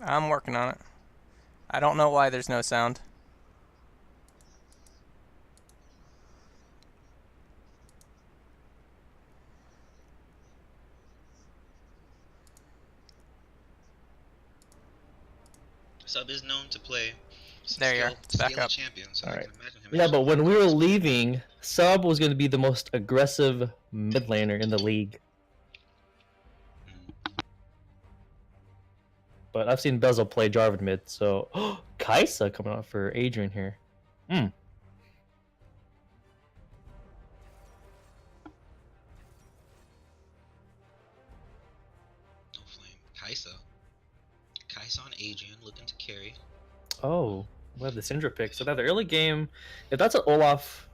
I'm working on it. I don't know why there's no sound. Sub is known to play some There you are. It's back scaly up. champions, so All I right. can imagine him. Yeah, but when we were leaving, Sub was going to be the most aggressive mid laner in the league. But I've seen Bezel play Jarvan mid, so Kaisa coming out for Adrian here. Hmm. No flame. Kaisa on Adrian looking to carry. Oh, we have the Syndra pick. So that the early game, if that's an Olaf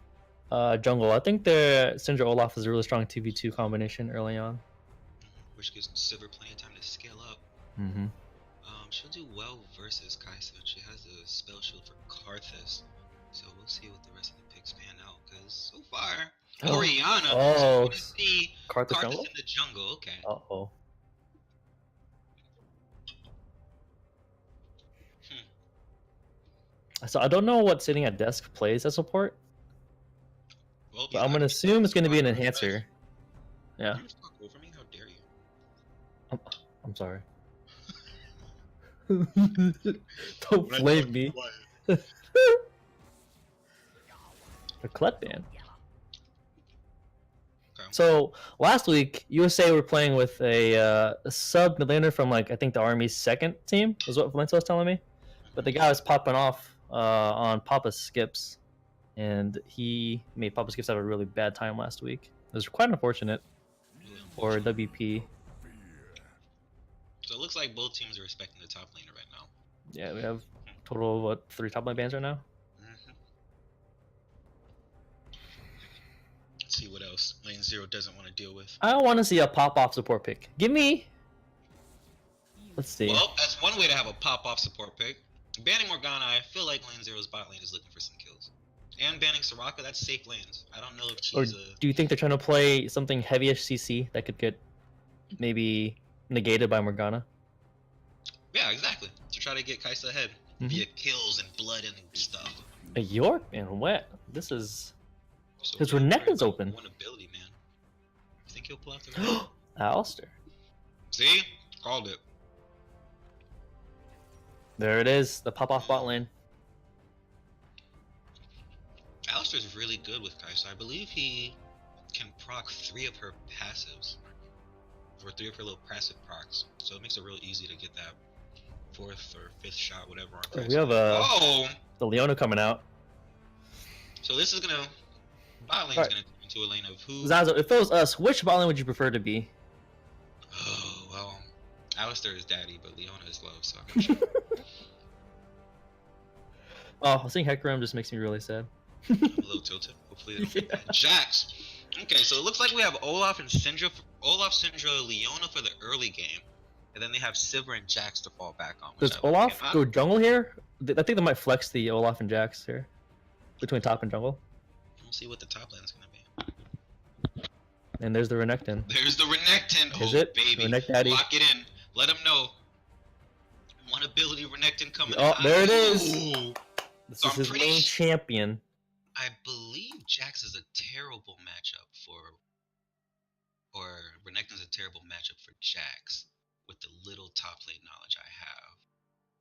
jungle, I think the Syndra Olaf is a really strong 2v2 combination early on. Which gives Sivir plenty of time to scale up. Mm-hmm. She'll do well versus Kaisa. She has the spell shield for Karthus. So we'll see what the rest of the picks pan out. Because so far, Orianna. Oh, So we're gonna see Karthus Karthus jungle? in the jungle. Okay. Uh-oh. So I don't know what sitting at desk plays as support. Well, But I'm gonna assume it's gonna be an enhancer. Yeah. You talk over me? How dare you? I'm sorry. Don't blame me. The Colette ban. Okay. So last week, USA were playing with a sub mid laner from like I think the Army's second team, is what Valencia was telling me. But the guy was popping off on Papa Skips, and he made Papa Skips have a really bad time last week. It was quite unfortunate for WP. So it looks like both teams are respecting the top laner right now. Yeah, we have a total of what 3 top lane bans right now. Let's see what else Lane Zero doesn't want to deal with. I want to see a pop off support pick. Give me. Let's see. Well, that's one way to have a pop off support pick. Banning Morgana, I feel like Lane Zero's bot lane is looking for some kills. And banning Soraka, that's safe lanes. I don't know if Or she's do you think they're trying to play something heavyish CC that could get maybe negated by Morgana? Yeah, exactly. To try to get Kaisa ahead via kills and blood and stuff. A York and wet. This is So his Renekton's open. One ability, man. You think he'll pull out the Alistair. See? Called it. There it is. The pop off bot lane. Alistair's really good with Kaisa. I believe he can proc 3 of her passives. Or 3 of her little passive procs. So it makes it real easy to get that 4th or 5th shot, whatever on Kaisa. We have the Leona coming out. So this is gonna bot lane's gonna turn into a lane of who? Zazo, if it was us, which bot lane would you prefer to be? Oh well, Alistair is daddy, but Leona is love, so I'm not sure. Oh, seeing Hecarim just makes me really sad. I'm a little tilted. Hopefully they don't get that. Jax. Okay, so it looks like we have Olaf and Syndra. Olaf, Syndra, Leona for the early game, and then they have Sivir and Jax to fall back on. Does Olaf go jungle here? I think they might flex the Olaf and Jax here, between top and jungle. We'll see what the top lane's gonna be. And there's the Renekton. There's the Renekton. Is oh, it? Baby. Renekton Daddy. Lock it in. Let them know. One ability Renekton coming Oh, in. there it is. Ooh. This So is I'm his pretty main champion. I believe Jax is a terrible matchup or Renekton's a terrible matchup for Jax with the little top lane knowledge I have.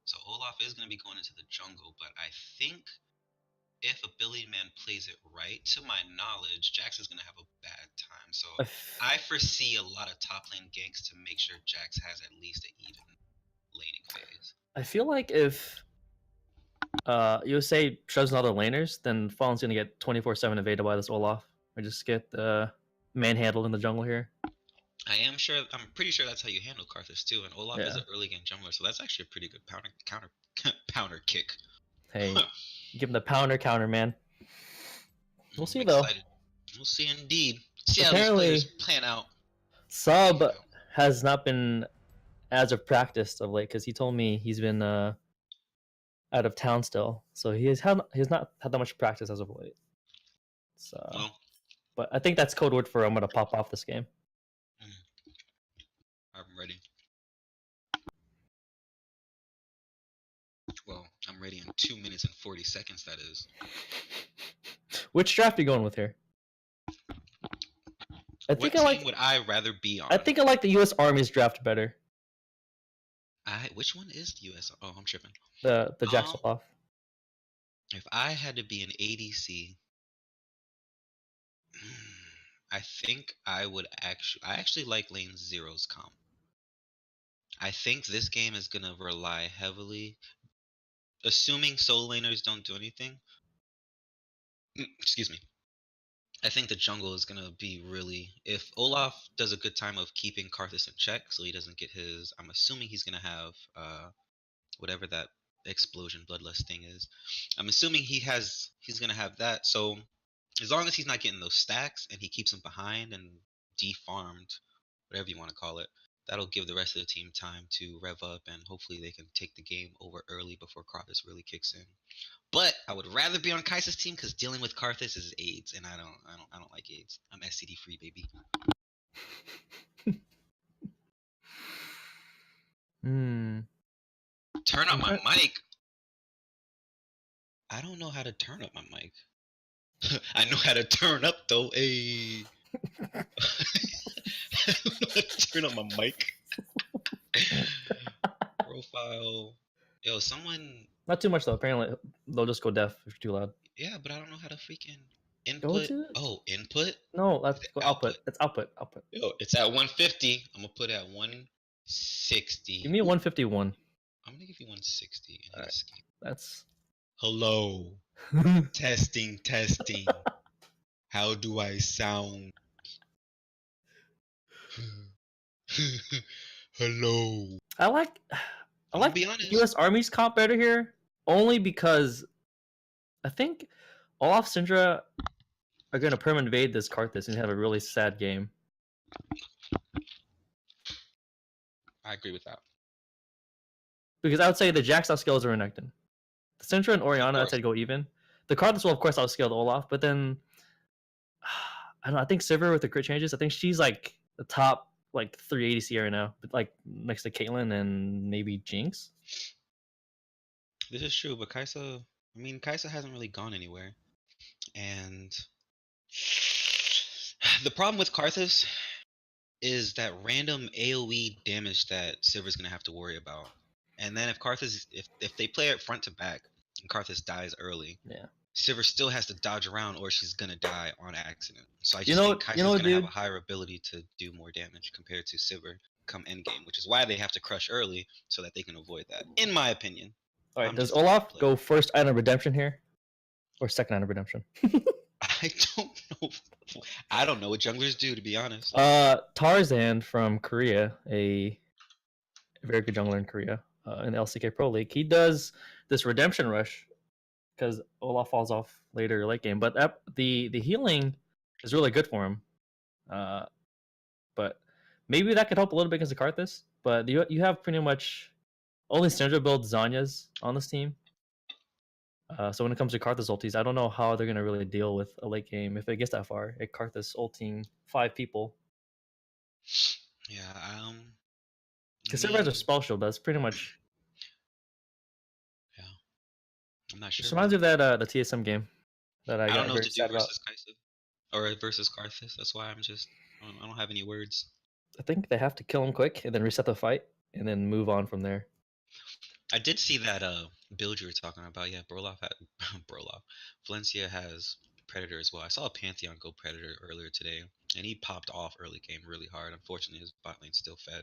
So Olaf is going to be going into the jungle, but I think if Ability Man plays it right, to my knowledge, Jax is going to have a bad time. So I foresee a lot of top lane ganks to make sure Jax has at least an even laning phase. I feel like if USA shoves other laners, then Fallen's gonna get 24/7 evaded by this Olaf. Or just get manhandled in the jungle here. I'm pretty sure that's how you handle Karthus too. And Olaf is an early game jungler, so that's actually a pretty good pounder kick. Hey, give him the counter, man. We'll see though. Excited. We'll see indeed. See how Apparently, these players plan out. Sub has not been as of practiced of late because he told me he's been out of town still, so he's not had that much practice as of late. So, Well, but I think that's code word for I'm gonna pop off this game. I'm ready. I'm ready in 2 minutes and 40 seconds. That is. Which draft are you going with here? What team would I rather be on? I think I like the U.S. Army's draft better. Which one is the U.S.? Oh, I'm tripping. The Jax Olaf. If I had to be an ADC, I think I would actually. I actually like Lane Zero's comp. I think this game is gonna rely heavily, assuming solo laners don't do anything. Excuse me. I think the jungle is gonna be really. If Olaf does a good time of keeping Karthus in check, so he doesn't get his. I'm assuming he's gonna have whatever that explosion bloodlust thing is. I'm assuming he's gonna have that. So as long as he's not getting those stacks and he keeps them behind and defarmed, whatever you want to call it, that'll give the rest of the team time to rev up and hopefully they can take the game over early before Karthus really kicks in. But I would rather be on Kai'Sa's team because dealing with Karthus is AIDS, and I don't like AIDS. I'm STD free, baby. Turn up my mic. I don't know how to turn up my mic. I know how to turn up though. Hey. I don't know how to turn up my mic. Profile. Yo, someone. Not too much though. Apparently, they'll just go deaf if you're too loud. Yeah, but I don't know how to freaking input. Oh, input? No, that's output. It's output. Output. Yo, it's at 150. I'm gonna put it at 160. Give me a 151. I'm gonna give you 160. And right. escape. That's. Hello. Testing. How do I sound? Hello. I like U.S. Army's comp better here, only because I think Olaf Syndra are going to permanent invade this Karthus and have a really sad game. I agree with that. Because I would say the Jax outscales are Renekton. The Syndra and Orianna, I'd say go even. The Karthus will, of course, outscale the Olaf, but then I don't know. I think Sivir with the crit changes, I think she's like the top like 380 right now, but like next to Caitlyn and maybe Jinx. This is true, but Kai'Sa hasn't really gone anywhere. And the problem with Karthus is that random AoE damage that Sivir's gonna have to worry about. And then if Karthus, if they play it front to back and Karthus dies early, yeah, Sivir still has to dodge around or she's gonna die on accident. So I just think Kai'Sa's gonna have a higher ability to do more damage compared to Sivir come endgame, which is why they have to crush early so that they can avoid that, in my opinion. All right, does Olaf go first item redemption here, or second item redemption? I don't know. I don't know what junglers do, to be honest. Tarzan from Korea, a very good jungler in Korea, in the LCK Pro League, he does this redemption rush because Olaf falls off later late game, but the healing is really good for him. But maybe that could help a little bit against the Karthus. But you have pretty much only Syndra build Zanyas on this team. So when it comes to Karthus ultis, I don't know how they're gonna really deal with a late game if it gets that far. A Karthus ulting 5 people. Yeah, because Sivir has a spell shield. That's pretty much. Yeah, I'm not sure. It reminds me of that the TSM game that I got don't know very what to do sad versus Kai'Sa or versus Karthus. That's why I don't have any words. I think they have to kill him quick and then reset the fight and then move on from there. I did see that build you were talking about. Yeah, Valencia has Predator as well. I saw a Pantheon go Predator earlier today, and he popped off early game really hard. Unfortunately, his bot lane still fed,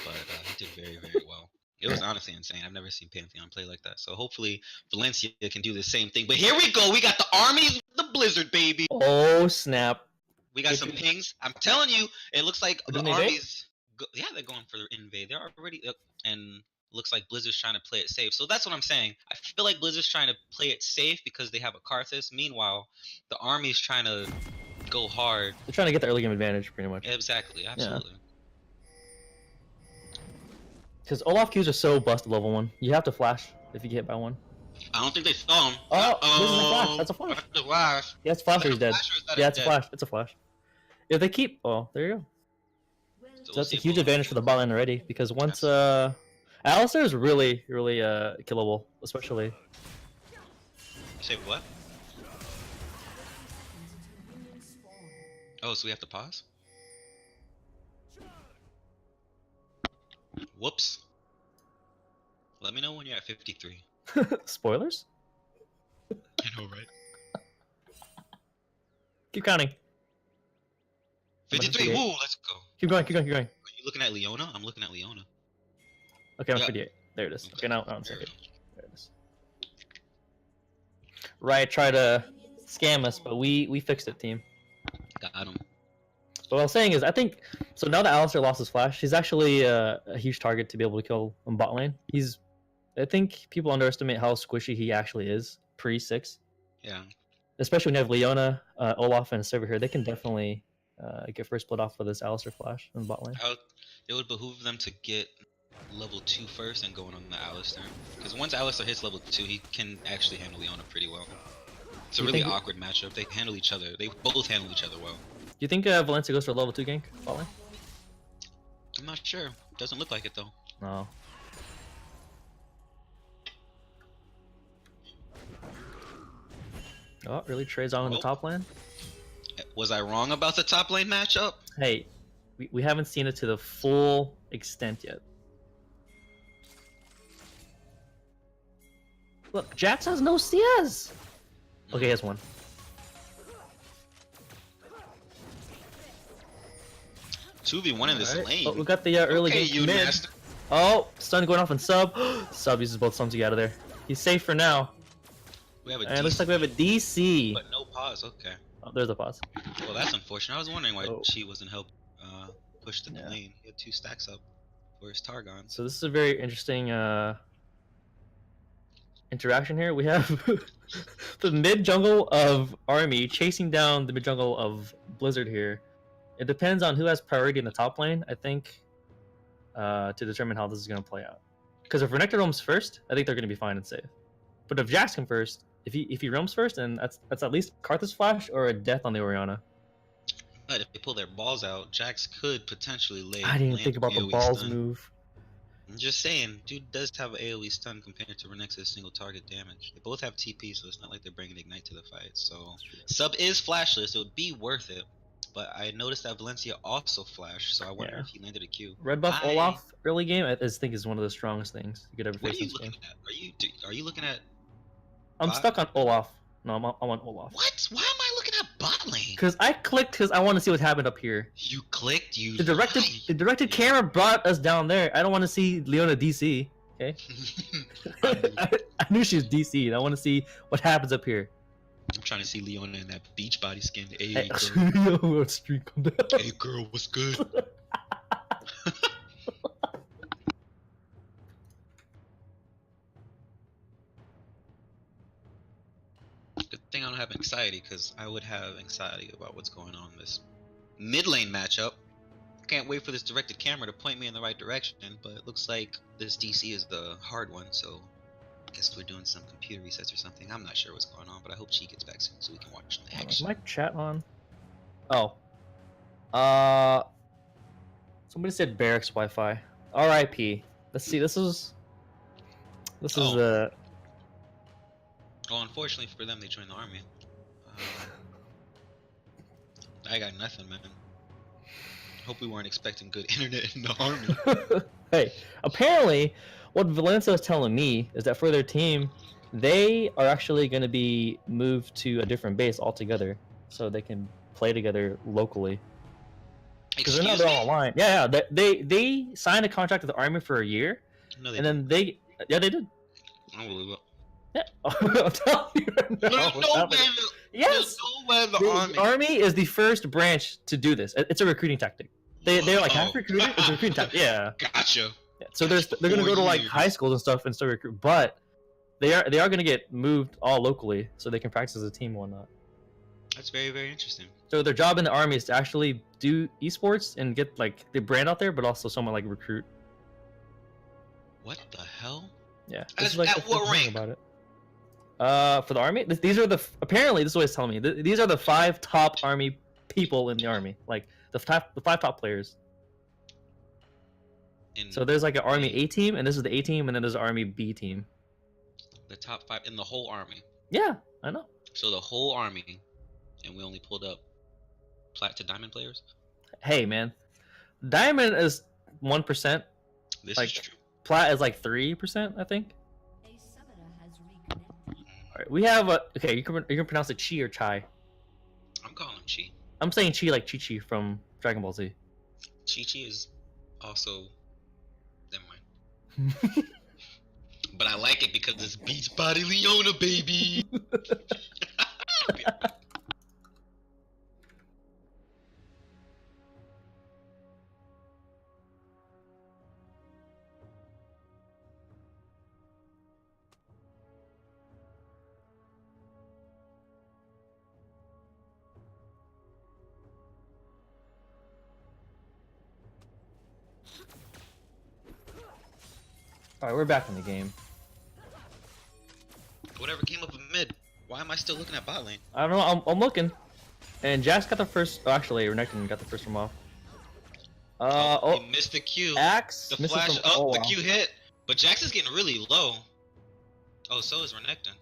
but he did very, very well. It was honestly insane. I've never seen Pantheon play like that. So hopefully Valencia can do the same thing. But here we go. We got the armies, the Blizzard, baby. Oh, snap. We got some pings. I'm telling you, it looks like the armies. Yeah, they're going for the invade. They're already and looks like Blizzard's trying to play it safe. So that's what I'm saying. I feel like Blizzard's trying to play it safe because they have a Karthus. Meanwhile, the army's trying to go hard. They're trying to get the early game advantage, pretty much. Exactly, absolutely. Because Olaf Qs are so busted level 1. You have to flash if you get hit by one. I don't think they saw him. Oh, this is a flash. That's a flash. That's a flash. Yeah, it's flash or he's dead. Yeah, it's a flash. It's a flash. If they keep... Oh, there you go. So that's a huge advantage for the bot lane already, because once Alistair is really killable, especially. You say what? Oh, so we have to pause? Whoops. Let me know when you're at 53. Spoilers? I know, right? Keep counting. 53. Woo, let's go. Keep going. Are you looking at Leona? I'm looking at Leona. Okay, I'm Yeah. 58. There it is. Okay, now I'm There we second. There it is. Riot tried to scam us, but we fixed it, team. go. Got him. But what I was saying is, I think so. Now that Alistair lost his flash, he's actually a huge target to be able to kill in bot lane. I think people underestimate how squishy he actually is pre-6. Yeah. Especially when you have Leona, Olaf, and Silver here. They can definitely get first blood off with this Alistair flash in bot lane. It would behoove them to get level 2 first and going on the Alistair. Because once Alistair hits level 2, he can actually handle Leona pretty well. It's a really awkward matchup. They handle each other. They both handle each other well. Do you think Valencia goes for a level 2 gank bot lane? I'm not sure. Doesn't look like it though. No. Oh, really trades on in the top lane? Was I wrong about the top lane matchup? Hey, we haven't seen it to the full extent yet. Look, Jax has no CS! Okay, he has one. 2v1 in this lane. Oh, we got the early okay, game you mid. master. Oh, stun going off on Sub. Sub uses both stuns to get out of there. He's safe for now. We have a And it looks like we have a DC. but no pause. Okay. Oh, there's a pause. Well, that's unfortunate. I was wondering why Oh. she wasn't help push the lane. He had 2 stacks up for his Targon. So this is a very interesting interaction here. We have the mid jungle of Army chasing down the mid jungle of Blizzard here. It depends on who has priority in the top lane, I think, to determine how this is going to play out. Because if Renekton roams first, I think they're going to be fine and safe. But if Jax comes first, if he roams first, then that's at least Karthus flash or a death on the Orianna. But if they pull their balls out, Jax could potentially lay. I didn't land think about the AoE balls stun. move. I'm just saying, dude does have AoE stun compared to Renekton's single target damage. They both have TP, so it's not like they're bringing Ignite to the fight. So Sub is flashless, it would be worth it. But I noticed that Valencia also flashed, so I wonder if he landed a Q. Red buff Olaf early game, I think is one of the strongest things you could ever What are face you in this game. looking at? Are you looking at? I'm bot? stuck on Olaf. No, I'm on Olaf. What? Why am I looking at bot lane? Because I clicked because I want to see what happened up here. You clicked. You. The directed camera brought us down there. I don't want to see Leona DC. Okay. I knew she was DC. I want to see what happens up here. I'm trying to see Leona in that beach body skin. Hey, Hey, girl. yo, streak come down. Hey girl, what's good? Good thing I don't have anxiety, because I would have anxiety about what's going on in this mid lane matchup. Can't wait for this directed camera to point me in the right direction, but it looks like this DC is the hard one, so I guess we're doing some computer resets or something. I'm not sure what's going on, but I hope she gets back soon so we can watch the Is action. my chat on? Oh. Somebody said Barracks Wi-Fi. R.I.P. Let's see. This is Well, unfortunately for them, they joined the army. I got nothing, man. Hope we weren't expecting good internet in the army. Hey, apparently, what Valencia is telling me is that for their team, they are actually going to be moved to a different base altogether, so they can play together locally. Because they're not all online. Yeah, they signed a contract with the army for a year, No, and then they did. Unbelievable. Yeah, I'm telling you right now. There's what's no way. happening. Yes, There's no way the army is the first branch to do this. It's a recruiting tactic. They're like half recruited. It's a recruiting tactic. Yeah. Gotcha. Yeah. So they're gonna go to like high schools and stuff and still recruit, but they are gonna get moved all locally so they can practice as a team and whatnot. That's very, very interesting. So their job in the army is to actually do esports and get like the brand out there, but also somewhat like recruit. What the hell? Yeah. At the what first thing rank? about it. For the army, these are apparently this is what it's telling me. These are the 5 top army people in the army, like the 5 top players. So there's like an Army A team, and this is the A team, and then there's an Army B team. The top 5 in the whole army. Yeah, I know. So the whole army, and we only pulled up plat to diamond players. Hey man, Diamond is 1%. This Like, is true. Plat is like 3%, I think. A summoner has reconnected. All right, we have a. Okay, you can pronounce it Chi or Chai. I'm calling him Chi. I'm saying Chi like Chi Chi from Dragon Ball Z. Chi Chi is also. Never mind. But I like it because it's Beachbody Leona, baby. All right, we're back in the game. Whatever came up in mid. Why am I still looking at bot lane? I don't know. I'm looking, and Jax got the first. Oh, actually, Renekton got the first one off. He missed the Q. Axe. The misses flash. from- Oh, the wow. Q hit. But Jax is getting really low. Oh, so is Renekton.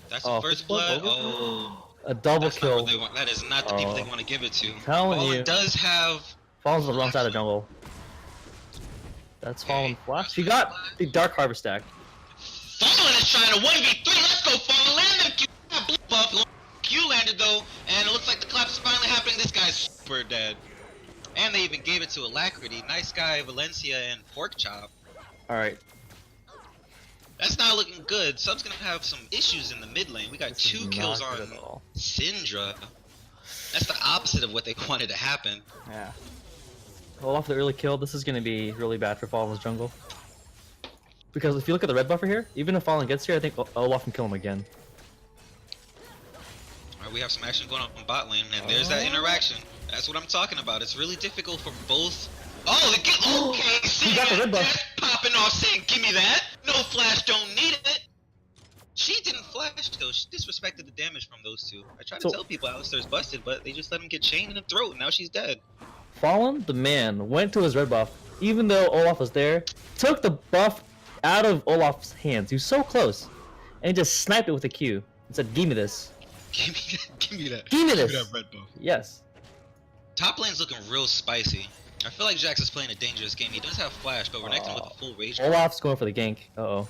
That's the Oh, first first blood blood. over? Oh. A double That's not kill. what they want. That is not the people they Oh. want to give it to. Telling Fallen you. does have. Falls on the wrong side of the jungle. That's Fallen flash. She got the Dark Harvest stack. Fallen is trying to 1v3. Let's go, Fallen. Land them Q. Blue buff. Q landed though, and it looks like the collapse is finally happening. This guy's super dead. And they even gave it to Alacrity. Nice guy, Valencia, and Pork Chop. All right. That's not looking good. Sub's gonna have some issues in the mid lane. We got This is 2 kills not on good at all. Syndra. That's the opposite of what they wanted to happen. Yeah. Olaf the early kill. This is gonna be really bad for Fallen's jungle. Because if you look at the red buffer here, even if Fallen gets here, I think Olaf can kill him again. Alright, we have some action going on bot lane, and there's that interaction. That's what I'm talking about. It's really difficult for both. Oh, they get okay. He got the red buff. That's popping off, saying, "Give me that." No flash, don't need it. She didn't flash though. She disrespected the damage from those two. I tried to So- tell people Alistar's busted, but they just let him get chained in the throat, and now she's dead. Fallen, the man, went to his red buff, even though Olaf was there, took the buff out of Olaf's hands. He was so close, and just sniped it with a Q and said, "Give me this." Give me that. Give me that. Give me this. that red buff. Yes. Top lane's looking real spicy. I feel like Jax is playing a dangerous game. He does have flash, but Renekton with a full rage. Olaf's going for the gank. Uh-oh.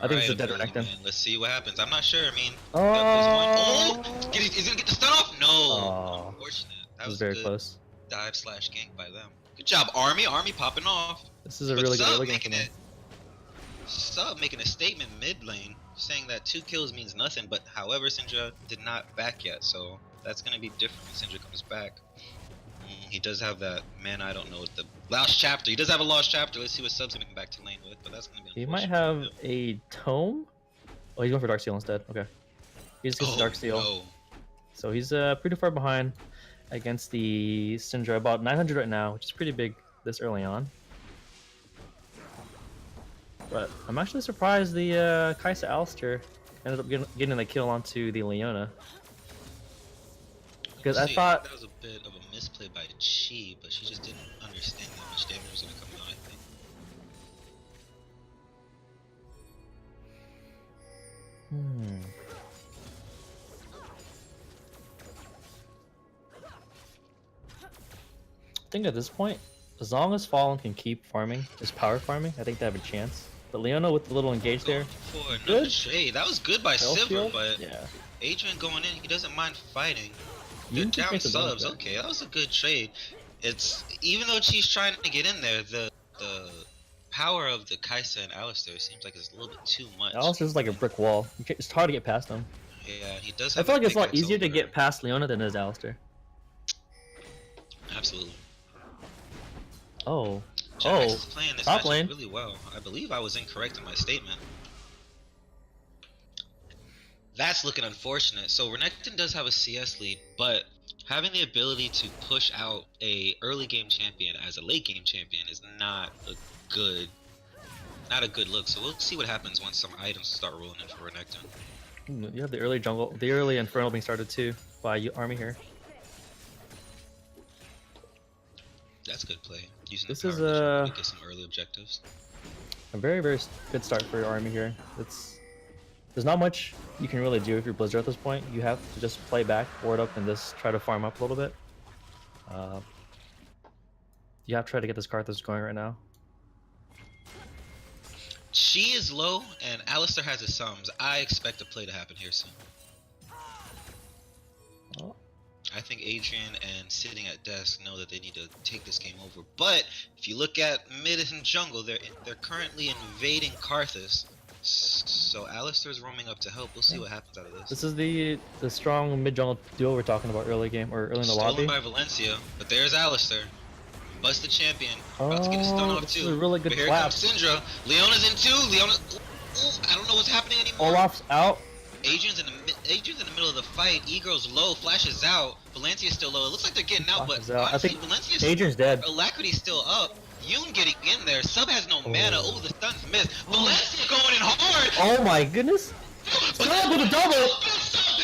I think it's a dead Alright, Renekton. man, let's see what happens. I'm not sure. I mean, Oh. He's gonna get the stun off. No, Oh. unfortunate. That That was was very a good close. dive slash gank by them. Good job, Army. Army popping off. This is a But really good Sub early game for making them. it. Sub making a statement mid lane, saying that 2 kills means nothing. But however, Syndra did not back yet, so that's gonna be different when Syndra comes back. He does have that man. I don't know the lost chapter. He does have a lost chapter. Let's see what Sub's gonna come back to lane with. But that's gonna be. He might unfortunate. have a tome. Oh, he's going for Dark Steel instead. Okay. He just gets Dark Steel. No. So he's pretty far behind against the Syndra. About 900 right now, which is pretty big this early on. But I'm actually surprised the Kaisa Alistair ended up getting the kill onto the Leona. Because I See, thought... that was a bit of a misplay by Chi, but she just didn't understand how much damage was gonna come out. I think. I think at this point, as long as Fallen can keep farming, just power farming, I think they have a chance. But Leona with the little engage there, For another Good. trade. That was good by Hell Silver, Shield? but Yeah. Adrian going in, he doesn't mind fighting. You Good can down make the damage subs. there. Okay, that was a good trade. It's even though she's trying to get in there, the power of the Kaisa and Alistair seems like it's a little bit too much. Alistair's like a brick wall. It's hard to get past him. Yeah, he does. I Have feel like it's a lot pickaxe easier to over get her. past Leona than it is Alistair. Absolutely. Oh. Jax is playing this top matchup lane. really well. I believe I was incorrect in my statement. That's looking unfortunate. So Renekton does have a CS lead, but having the ability to push out a early game champion as a late game champion is not a good look. So we'll see what happens once some items start rolling in for Renekton. You have the early Infernal being started too by Army here. That's good play. Using This the power is, of the jungle to get some early objectives. a very, very good start for your army here. There's not much you can really do if you're Blizzard at this point. You have to just play back, ward up, and just try to farm up a little bit. You have to try to get this Karthus going right now. She is low, and Alistair has his sums. I expect a play to happen here soon. Oh. I think Adrian and sitting at desk know that they need to take this game over. But if you look at mid and jungle, they're currently invading Karthus. So Alistair's roaming up to help. We'll see what happens out of this. This is the strong mid jungle duo we're talking about early game or early in the Stolen lobby. by Valencia, but there's Alistair. Busted champion. About to get his stun off this too. is a really good But here clap. comes Syndra. Leona's in two. Leona. Ooh, I don't know what's happening anymore. Olaf's out. Adrian's in the middle of the fight. Ego's low. Flashes out. Valencia's still low. It looks like they're getting out, Flashes but out. I honestly, think Valencia's Adrian's dead. Alacrity's still up. Yoon getting in there. Sub has no mana. Oh, the stun's missed. Valencia going in hard. Oh my goodness! Sub with a double.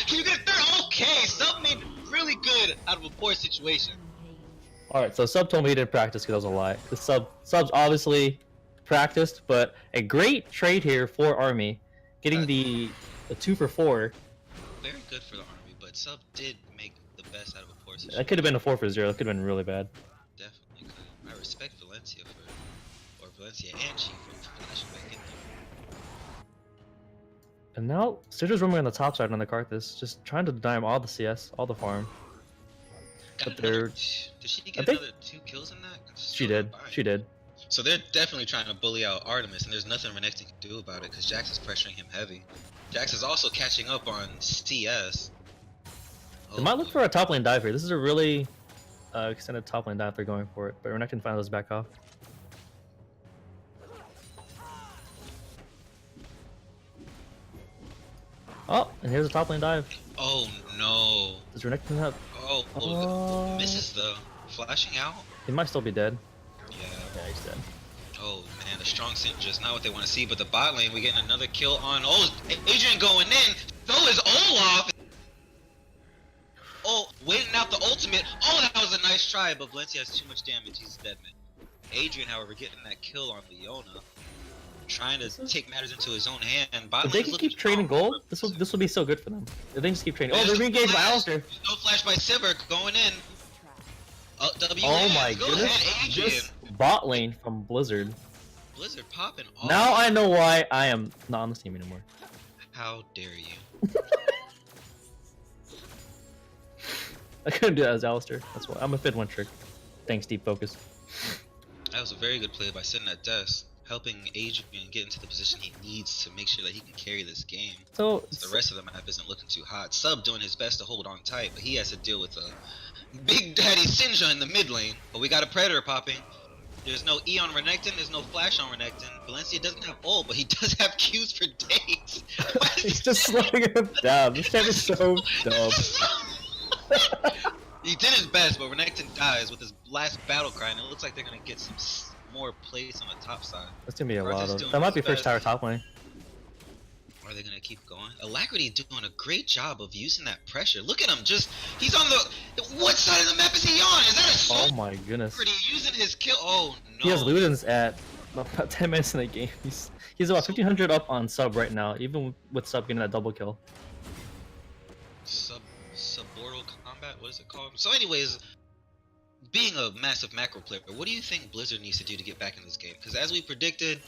Can you get a third? Okay, Sub made really good out of a poor situation. All right, so Sub told me he didn't practice because that was a lie. The Sub's obviously practiced, but a great trade here for Army, getting the 2 for 4. Very good for the army, but Sub did make the best out of a poor situation. That could have been a 4 for 0. That could have been really bad. Definitely could. I respect Valencia Valencia and Chief for flashing back in there. And now Sydra's roaming on the top side on the Karthus, just trying to deny him all the CS, all the farm. Got But they're- did she get think- another 2 kills in that? She did. She did. So they're definitely trying to bully out Artemis, and there's nothing Renekton can do about it because Jax is pressuring him heavy. Jax is also catching up on CS. They might look for a top lane dive here. This is a really extended top lane dive if they're going for it, but Renekton finally does back off. Oh, and here's a top lane dive. Oh no. Does Renekton have... Oh, misses though. Flashing out? He might still be dead. Yeah. Yeah, he's dead. Oh man, the strong Syndra is not what they want to see, but the bot lane, we getting another kill on. Oh, Adrian going in. So is Olaf. Oh, waiting out the ultimate. Oh, that was a nice try, but Valencia has too much damage. He's dead, man. Adrian, however, getting that kill on Leona. Trying to take matters into his own hand. Bot If they lane's can looking keep trading strong. gold, this will be so good for them. If they just keep trading. Oh, There's they're no being engaged by flash. Alistair. There's no flash by Sivir going in. W Oh my Go goodness. ahead, Adrian. This bot lane from Blizzard. Blizzard popping off. Now I know why I am not on this team anymore. How dare you? I couldn't do that as Alistair. That's why I'm a Fid one trick. Thanks, deep focus. That was a very good play by sitting at desk, helping Adrian get into the position he needs to make sure that he can carry this game. So The rest of the map isn't looking too hot. Sub doing his best to hold on tight, but he has to deal with a Big Daddy Syndra in the mid lane. But we got a Predator popping. There's no E on Renekton, there's no flash on Renekton. Valencia doesn't have ult, but he does have Qs for days. he's just slowing him down. This time is so dumb. He did his best, but Renekton dies with his last battle cry, and it looks like they're gonna get some more plays on the top side. That's gonna be a Karthus lot of. doing That might his be first best. tower top lane. Are they gonna keep going? Alacrity doing a great job of using that pressure. Look at him, he's on the. What side of the map is he on? Is that a Oh soul? my goodness. Alacrity using his kill. Oh no. He has Ludens at about 10 minutes in the game. He's about 1500 up on sub right now, even with sub getting that double kill. Suborbital combat. What is it called? So, anyways, being a massive macro player, what do you think Blizzard needs to do to get back in this game? Because as we predicted,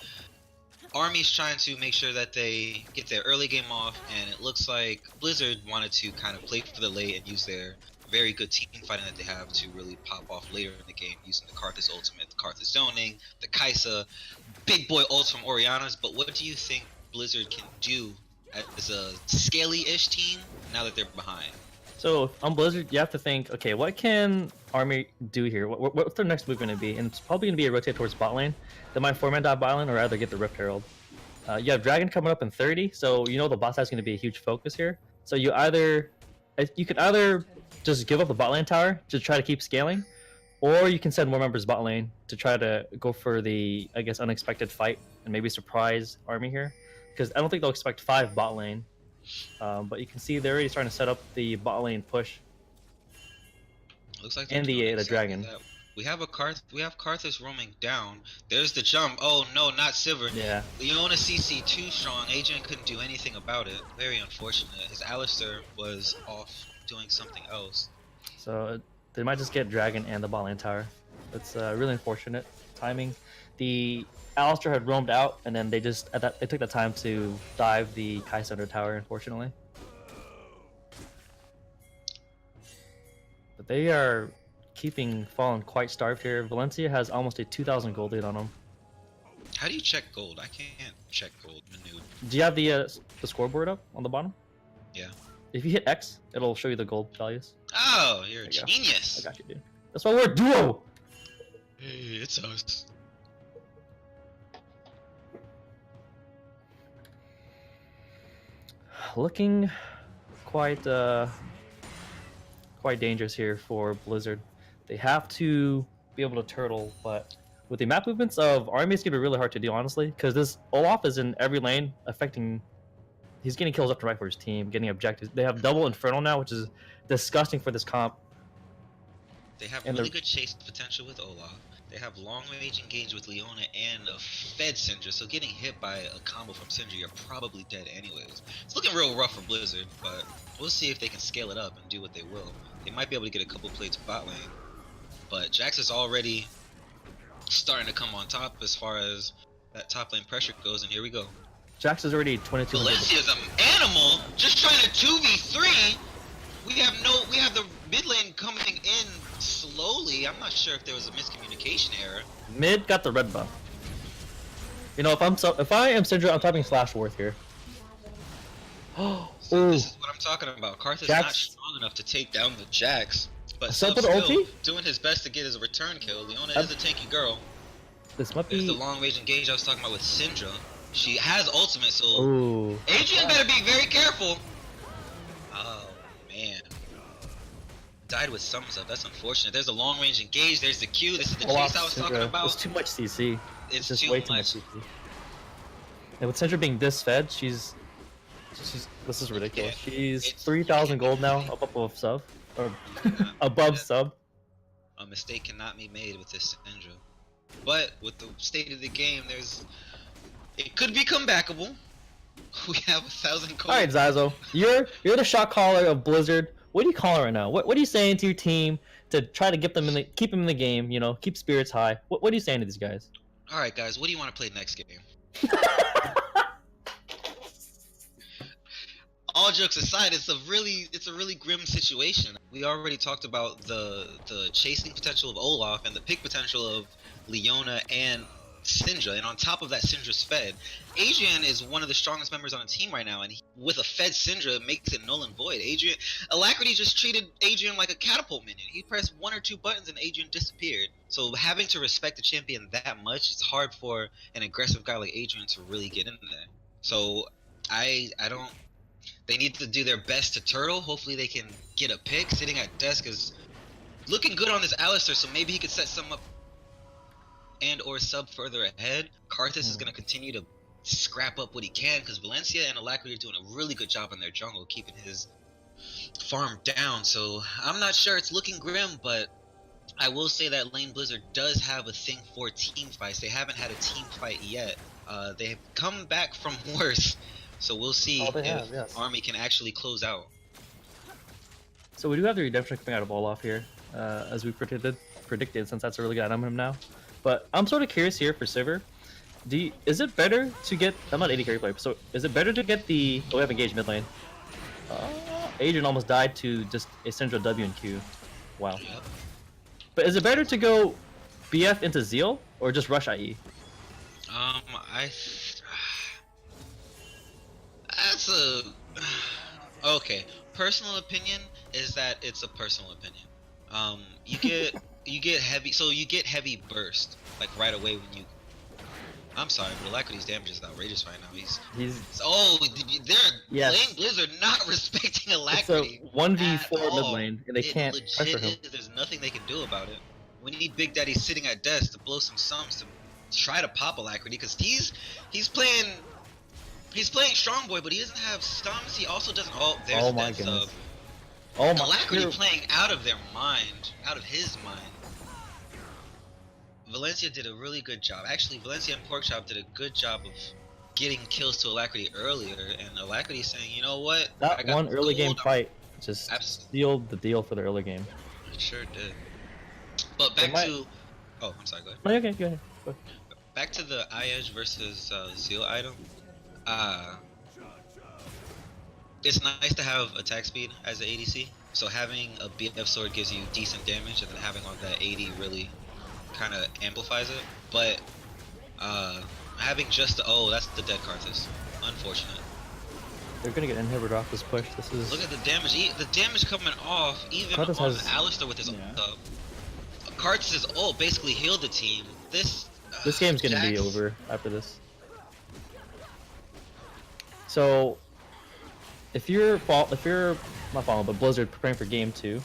Army's trying to make sure that they get their early game off, and it looks like Blizzard wanted to kind of play for the late and use their very good team fighting that they have to really pop off later in the game using the Karthus ultimate, the Karthus zoning, the Kaisa, big boy ults from Oriana's. But what do you think Blizzard can do as a scaly-ish team now that they're behind? So on Blizzard, you have to think, okay, what can Army do here? What's their next move going to be? And it's probably going to be a rotate towards bot lane. They might 4-man dive bot lane or rather get the Rift Herald. You have Dragon coming up in 30, so you know the bot side is going to be a huge focus here. So you could either just give up the bot lane tower to try to keep scaling, or you can send more members bot lane to try to go for the, I guess, unexpected fight and maybe surprise Army here. Because I don't think they'll expect 5 bot lane. But you can see they're already starting to set up the bot lane push. Looks like And they're doing the exactly dragon. that We have Karthus roaming down. There's the jump. Oh no, not Sivir. Yeah. Leona CC too strong. Adrian couldn't do anything about it. Very unfortunate. His Alistar was off doing something else. So they might just get Dragon and the bot lane tower. It's really unfortunate timing. The Alistar had roamed out, and then they just they took the time to dive the Kai Center tower. Unfortunately, but they are keeping Fallen quite starved here. Valencia has almost a 2,000 gold lead on them. How do you check gold? I can't check gold. Manu. Do you have the scoreboard up on the bottom? Yeah. If you hit X, it'll show you the gold values. Oh, you're a There you go. genius. I got you, dude. That's why we're a duo. Hey, it's us. Looking quite quite dangerous here for Blizzard. They have to be able to turtle, but with the map movements of Army, it's gonna be really hard to do, honestly, because this Olaf is in every lane, affecting. He's getting kills up to right for his team, getting objectives. They have double Infernal now, which is disgusting for this comp. They have And really the- good chase potential with Olaf. They have long range engage with Leona and a fed Syndra, so getting hit by a combo from Syndra, you're probably dead anyways. It's looking real rough for Blizzard, but we'll see if they can scale it up and do what they will. They might be able to get a couple plates bot lane, but Jax is already starting to come on top as far as that top lane pressure goes, and here we go. Jax is already 22. Valencia's an animal, just trying to 2v3. We have the mid lane coming in slowly. I'm not sure if there was a miscommunication error. Mid got the red buff. You know, if I am Syndra, I'm typing /worth here. So Ooh. this is what I'm talking about. Karthus Jax- not strong enough to take down the Jax, but Sub Sub's with still ulti? doing his best to get his return kill. Leona I've- is a tanky girl. This might There's be. the long range engage I was talking about with Syndra. She has ultimate, so Ooh. Adrian better be very careful. Oh man. Died with thumbs up. That's unfortunate. There's a long range engage. There's the Q. This is the Olaf chase I was talking Syndra. about. It's too much CC. It's just too way too much much. CC. And with Syndra being this fed, she's this is ridiculous. She's It's- 3,000 gold now, up above sub, or above sub. A mistake cannot be made with this Syndra. But with the state of the game, it could be comebackable. We have 1,000 gold. All right, Zazo, you're the shot caller of Blizzard. What are you calling right now? What are you saying to your team to try to keep them in the game? You know, keep spirits high. What are you saying to these guys? All right, guys. What do you want to play next game? All jokes aside, it's a really grim situation. We already talked about the chasing potential of Olaf and the pick potential of Leona and Syndra, and on top of that, Syndra's fed. Adrian is one of the strongest members on the team right now, and with a fed Syndra, it makes it null and void. Alacrity just treated Adrian like a catapult minion. He pressed 1 or 2 buttons and Adrian disappeared. So having to respect the champion that much, it's hard for an aggressive guy like Adrian to really get in there. So I don't. They need to do their best to turtle. Hopefully they can get a pick. Sitting at desk is looking good on this Alistar, so maybe he could set some up and or sub further ahead. Karthus is going to continue to scrap up what he can, because Valencia and Alacrity are doing a really good job in their jungle, keeping his farm down. So I'm not sure, it's looking grim, but I will say that Lane Blizzard does have a thing for team fights. They haven't had a team fight yet. They've come back from worse, so we'll see if Army can actually close out. So we do have the redemption coming out of Olaf here, as we predicted, since that's a really good item on him now. But I'm sort of curious here for Sivir. Is it better to get? I'm not AD carry player, so is it better to get the? Oh, we have engaged mid lane. Adrian almost died to just a Syndra W and Q. Wow. Yep. But is it better to go BF into Zeal or just rush IE? That's a okay. Personal opinion is that it's a personal opinion. You get heavy, so you get heavy burst like right away when you. I'm sorry, but Alacrity's damage is outrageous right now. He's Yes. Lane Blizzard not respecting It's Alacrity. a 1v4 at mid all. lane, and they It can't legit pressure him. There's nothing they can do about it. We need Big Daddy sitting at desk to blow some sums to try to pop Alacrity, because he's playing strong boy, but he doesn't have stuns. He also doesn't. Oh, there's Oh my that goodness. sub. Oh my! Alacrity you're- playing out of their mind, out of his mind. Valencia did a really good job. Actually, Valencia and Porkchop did a good job of getting kills to Alacrity earlier, and Alacrity saying, you know what, I That got one this early game gold. fight just Absolutely, sealed the deal for the early game. sure did. But They back might. to, oh, I'm sorry, go ahead. Oh, okay, go ahead. Go ahead. Back to the Edge versus Zeal item. Uh, it's nice to have attack speed as an ADC. So having a BF sword gives you decent damage, and then having on that 80 really kind of amplifies it. But having just the that's the dead Karthus. Unfortunate. They're gonna get inhibitor off this push. This is. Look at the damage. The damage coming off, even Karthus on has- Alistar with his Yeah. Karthus' ult basically healed the team. This game's gonna be Jax- over after this. So, if you're not following, but Blizzard preparing for game 2,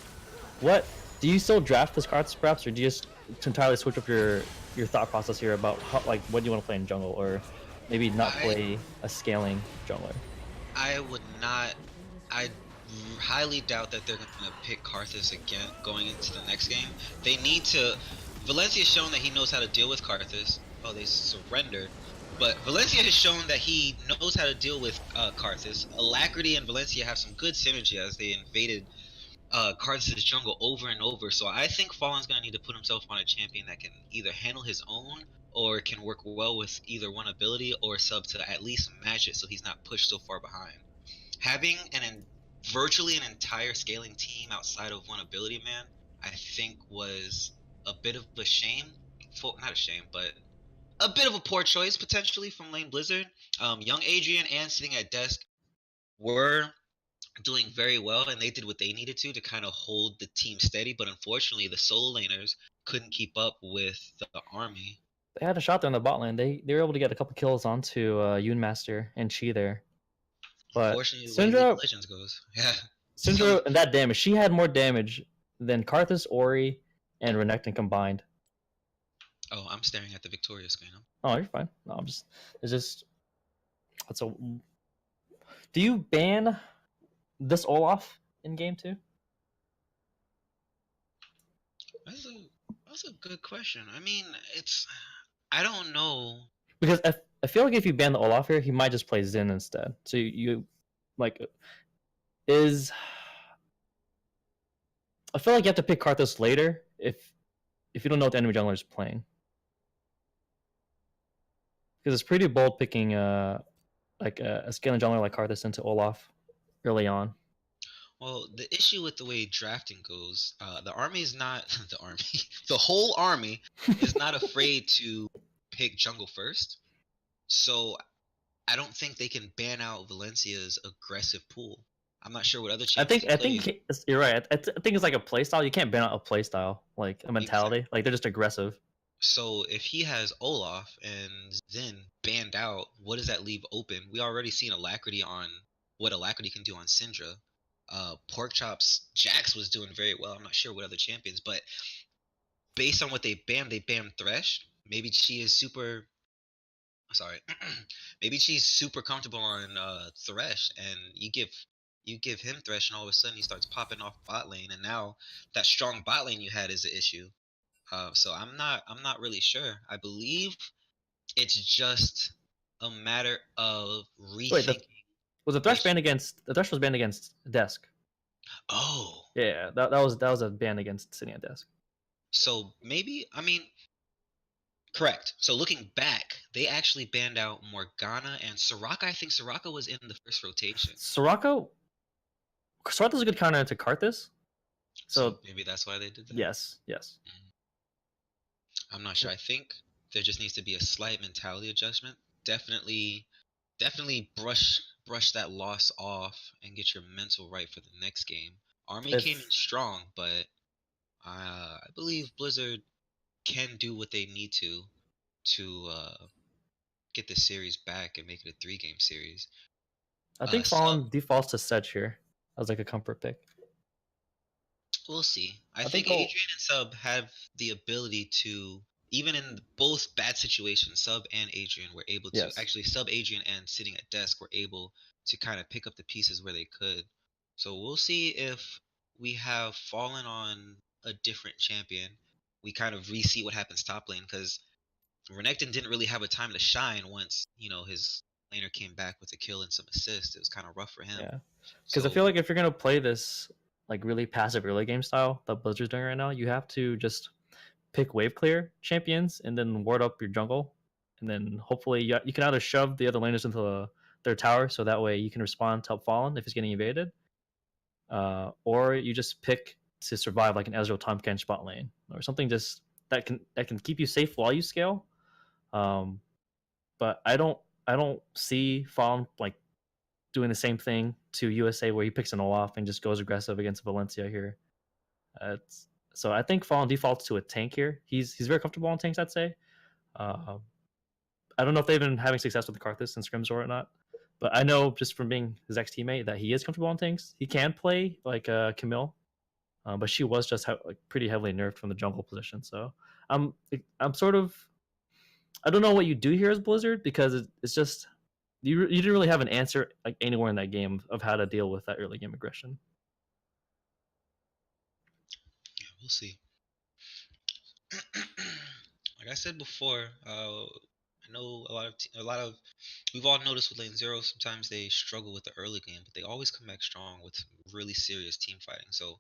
what do you still draft this Karthus perhaps, or do you just entirely switch up your thought process here about how, like what do you want to play in jungle, or maybe not play a scaling jungler? I would not. I highly doubt that they're going to pick Karthus again going into the next game. They need to. Valencia's shown that he knows how to deal with Karthus. Oh, they surrendered. But Valencia has shown that he knows how to deal with Karthus. Alacrity and Valencia have some good synergy as they invaded Karthus' jungle over and over. So I think Fallen's going to need to put himself on a champion that can either handle his own or can work well with either one ability or sub to at least match it so he's not pushed so far behind. Having virtually an entire scaling team outside of one ability, man, I think was a bit of a shame. Not a shame, but a bit of a poor choice potentially from Lane Blizzard. Young Adrian and Sitting at Desk were doing very well, and they did what they needed to kind of hold the team steady. But unfortunately, the solo laners couldn't keep up with the army. They had a shot there in the bot lane. They were able to get a couple kills onto Yoon Master and Chi there. But Unfortunately, the way League Syndra, of Legends goes, yeah. Syndra and that damage, she had more damage than Karthus, Ori, and Renekton combined. Oh, I'm staring at the Victoria screen. Oh, you're fine. No, it's just, it's a. Do you ban this Olaf in game 2? That's a good question. I mean, I don't know. Because I feel like if you ban the Olaf here, he might just play Xin instead. So you like is. I feel like you have to pick Karthus later if you don't know what the enemy jungler is playing. Because it's pretty bold picking like a scaling jungler like Karthus into Olaf early on. Well, the issue with the way drafting goes, the army is not the army. The whole army is not afraid to pick jungle first. So I don't think they can ban out Valencia's aggressive pool. I'm not sure what other I champions think you're right. I think it's like a playstyle. You can't ban out a playstyle, like a mentality. Exactly. Like they're just aggressive. So if he has Olaf and Zen banned out, what does that leave open? We already seen Alacrity on what Alacrity can do on Syndra. Porkchop's Jax was doing very well. I'm not sure what other champions, but based on what they banned Thresh. Maybe she is super. Sorry, maybe she's super comfortable on Thresh, and you give him Thresh, and all of a sudden he starts popping off bot lane, and now that strong bot lane you had is the issue. So I'm not really sure. I believe it's just a matter of rethinking. Wait, was the Thresh banned against? The Thresh was banned against Desk. Oh, Yeah, that was a ban against sitting at Desk. so maybe correct. So looking back, they actually banned out Morgana and Soraka. I think Soraka was in the first rotation. Soraka's a good counter to Karthus. So maybe that's why they did that. yes. I'm not sure. I think there just needs to be a slight mentality adjustment. Definitely brush that loss off and get your mental right for the next game. Army came in strong, but I believe Blizzard can do what they need to get the series back and make it a 3-game series. I think Fallen defaults to Sedge here as like a comfort pick. We'll see. I think think Adrian and Sub have the ability to, even in both bad situations, Sub and Adrian were able to, actually Sub, Adrian, and Sitting at Desk were able to kind of pick up the pieces where they could. So we'll see if we have fallen on a different champion. we kind of re-see what happens top lane, because Renekton didn't really have a time to shine once, his laner came back with a kill and some assists. It was kind of rough for him. Yeah, because I So feel like if you're gonna play this like really passive early game style that Blizzard's doing right now, you have to just pick wave clear champions and then ward up your jungle, and then hopefully you can either shove the other laners into their tower so that way you can respond to help Fallen if it's getting evaded, or you just pick to survive like an Ezreal Tahm spot lane or something just that can keep you safe while you scale. Um, but I don't see Fallen like doing the same thing to USA where he picks an Olaf and just goes aggressive against Valencia here. So I think Fallen defaults to a tank here. He's very comfortable on tanks, I'd say. Uh, I don't know if they've been having success with the Karthus and Scrimsor or not, but I know just from being his ex teammate that he is comfortable on tanks. He can play like Camille, but she was just like pretty heavily nerfed from the jungle position. So I'm sort of I don't know what you do here as Blizzard because it's just you didn't really have an answer like anywhere in that game of how to deal with that early game aggression. yeah, we'll see. Like I said before, I know a lot of we've all noticed with Lane Zero, sometimes they struggle with the early game, but they always come back strong with really serious team fighting. So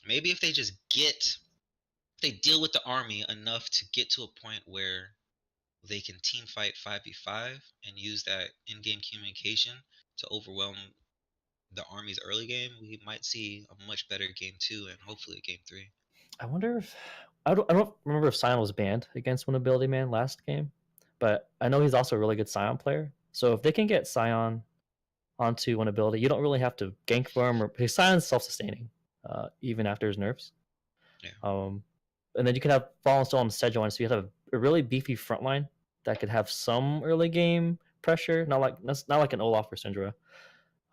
maybe if they just they deal with the army enough to get to a point where they can team fight 5v5 and use that in-game communication to overwhelm the army's early game, we might see a much better game 2 and hopefully a game 3. I wonder if I don't remember if Sion was banned against One Ability Man last game, but I know he's also a really good Sion player. So if they can get Sion onto One Ability, you don't really have to gank for him. Or his Sion's self-sustaining, even after his nerfs. Yeah. And then you can have Fallen still on Sejuani, so you have a really beefy front line that could have some early game pressure, not like an Olaf or Syndra.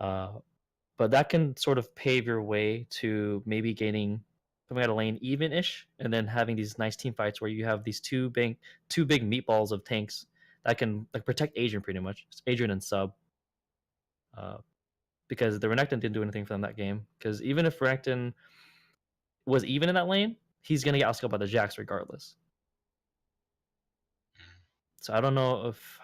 But that can sort of pave your way to maybe coming out of lane even-ish, and then having these nice team fights where you have these two big meatballs of tanks that can like protect Adrian pretty much. It's Adrian and Sub. Because the Renekton didn't do anything for them that game. Because even if Renekton was even in that lane, he's gonna get outscaled by the Jax regardless. So I don't know if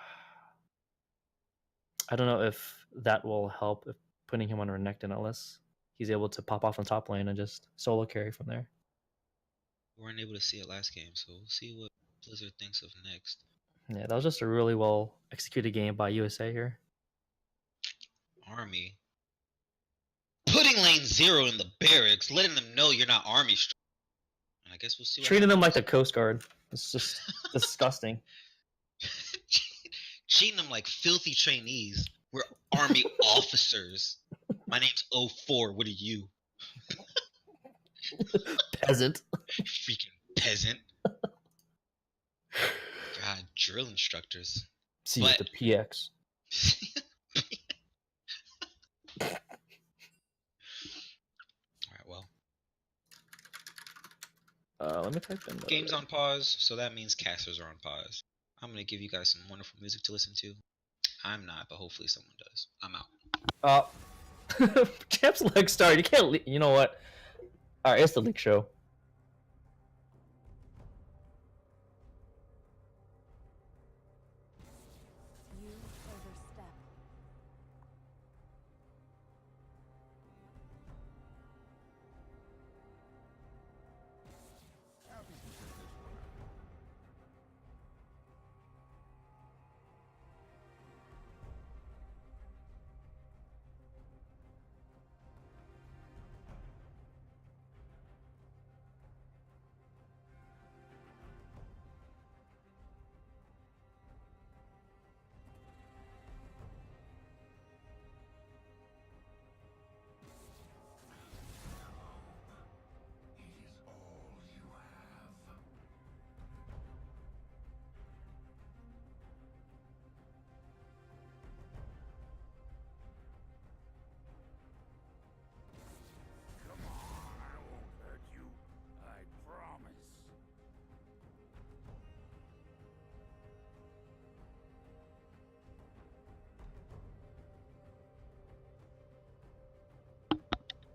that will help if putting him on Renekton unless he's able to pop off on top lane and just solo carry from there. We weren't able to see it last game, so we'll see what Blizzard thinks of next. Yeah, that was just a really well executed game by USA here. Army putting Lane Zero in the barracks, letting them know you're not army strong. And I guess we'll see what Treating them like the happens. Coast Guard. It's just disgusting. Treating them like filthy trainees. We're army officers. My name's 04. What are you? Peasant. Freaking peasant. God, drill instructors. See you at the PX. Alright, well. Let me type in. Game's on pause, so that means casters are on pause. I'm gonna give you guys some wonderful music to listen to. I'm not, but hopefully someone does. I'm out. Champ's leg start. You can't. You know what? All right, it's the league show. You overstep.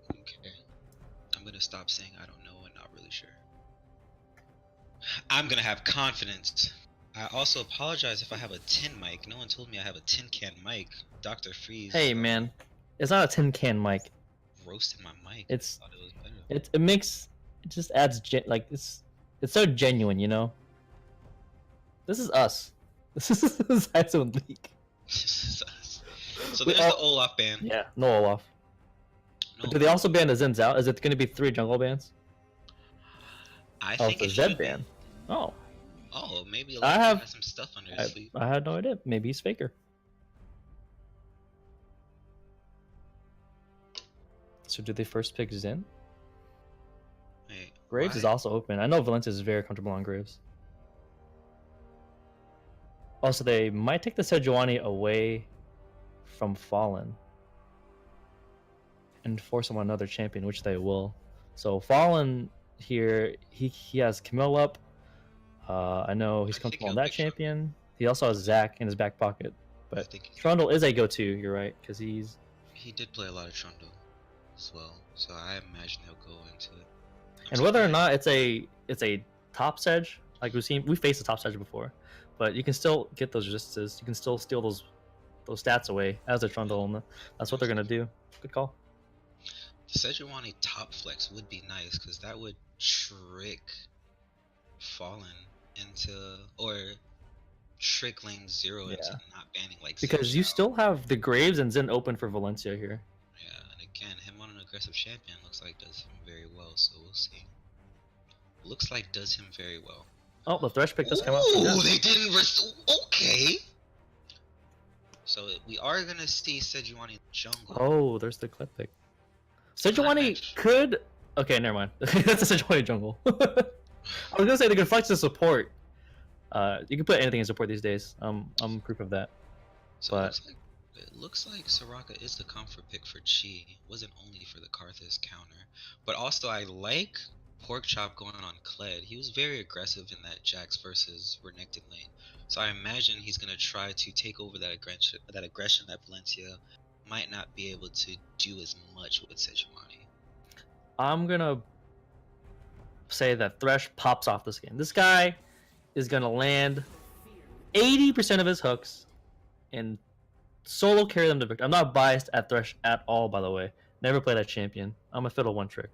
Okay. I'm gonna stop saying I don't know and not really sure. I'm gonna have confidence. I also apologize if I have a tin mic. No one told me I have a tin can mic. Dr. Freeze. Hey man, it's not a tin can mic. Roasted my mic. It's I thought it was better. it makes it just adds like it's so genuine, you know. This is us. This is Zone League. So We there's all- the Olaf ban. Yeah, no Olaf. No, But do they also ban the Zins out? Is it going to be 3 jungle bans? I Oh, think it's a it Zed should be. ban. Oh, Oh, maybe I Olaf have- has some stuff under his sleeve. I had no idea. Maybe he's faker. So did they first pick Zen? Wait, Graves why? is also open. I know Valencia is very comfortable on Graves. Also, they might take the Sejuani away from Fallen and force him on another champion, which they will. So Fallen here, he has Camille up. I know he's I think comfortable on he'll that pick Trundle. champion. He also has Zac in his back pocket. I But think Trundle is a go-to, you're right, because he's... he did play a lot of Trundle as well, so I imagine he'll go into it. And whether or not it's a top sedge, like we faced a top sedge before, but you can still get those resistances. You can still steal those stats away as a Trundle, and that's what they're gonna do. Good call. The Sejuani top flex would be nice because that would trick Fallen into or trick Lane Zero into Yeah. not banning like Because Zed you now. still have the Graves and Zen open for Valencia here. Yeah, and again, him on an aggressive champion looks like does him very well, so we'll see. Looks like does him very well. Oh, the Thresh pick does come out. Ooh, they didn't okay. So we are gonna see Sejuani in the jungle. Oh, there's the clip pick. Sejuani match. could. Okay, never mind. That's a Sejuani jungle. I was gonna say they could flex the support. You can put anything in support these days. I'm proof of that. So but- it looks like Soraka is the comfort pick for Chi. Wasn't only for the Karthus counter, but also I like Pork Chop going on Kled. He was very aggressive in that Jax versus Renekton lane. So I imagine he's gonna try to take over that aggression that Valencia might not be able to do as much with Sejuani. I'm gonna say that Thresh pops off this game. This guy is gonna land 80% of his hooks and solo carry them to victory. I'm not biased at Thresh at all, by the way. Never played that champion. I'm a fiddle one trick.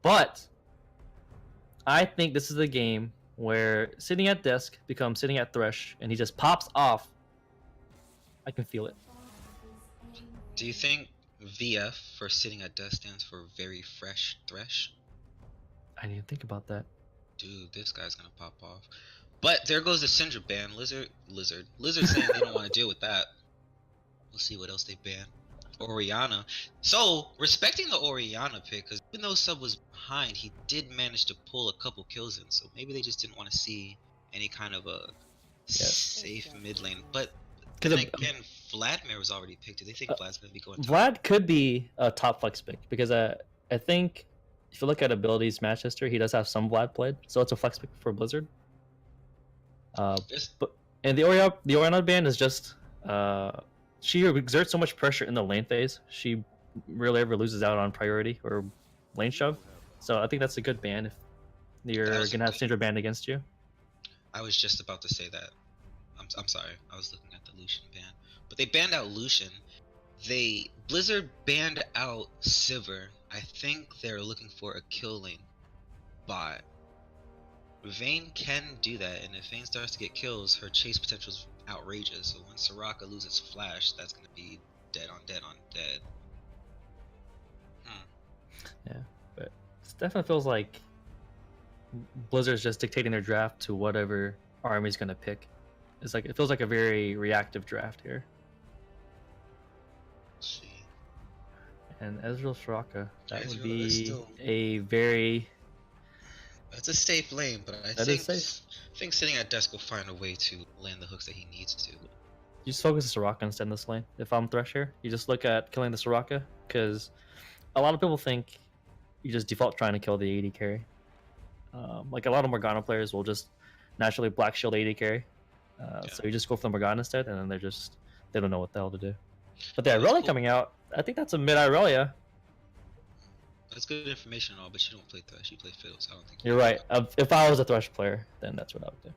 But I think this is a game where sitting at desk becomes sitting at Thresh and he just pops off. I can feel it. Do you think VF for sitting at desk stands for very fresh Thresh? I need to think about that. Dude, this guy's gonna pop off. But there goes the Syndra ban. Lizard saying they don't want to deal with that. We'll see what else they ban. Orianna. So, respecting the Orianna pick, because even though Sub was behind, he did manage to pull a couple kills in. So maybe they just didn't want to see any kind of a safe mid lane. But then again, Vladimir was already picked. Do they think Vlad's gonna be going top? Vlad could be a top flex pick because I think if you look at abilities match history, he does have some Vlad played, so it's a flex pick for Blizzard. And the Orianna ban is just she exerts so much pressure in the lane phase. She rarely ever loses out on priority or lane shove. So I think that's a good ban if you're gonna have Syndra banned against you. I was just about to say that. I'm sorry. I was looking at the Lucian ban, but they banned out Lucian. Blizzard banned out Sivir. I think they're looking for a kill lane bot. Vayne can do that, and if Vayne starts to get kills, her chase potential is outrageous. So when Soraka loses flash, that's gonna be dead on dead on dead. Yeah, but it definitely feels like Blizzard's just dictating their draft to whatever army's gonna pick. It's like it feels like a very reactive draft here. Let's see. And Ezreal Soraka, that would Ezreal is be still- a very It's a safe lane, but I That is safe. think sitting at desk will find a way to land the hooks that he needs to. You just focus the Soraka instead in this lane. If I'm Thresh here, you just look at killing the Soraka, because a lot of people think you just default trying to kill the AD carry. Like a lot of Morgana players will just naturally black shield AD carry. So you just go for the Morgana instead, and then they don't know what the hell to do. But the That's Irelia cool. coming out, I think that's a mid Irelia. That's good information and all, but you don't play Thresh. You play Fiddle, so I don't think You're right. If I was a Thresh player, then that's what I would do.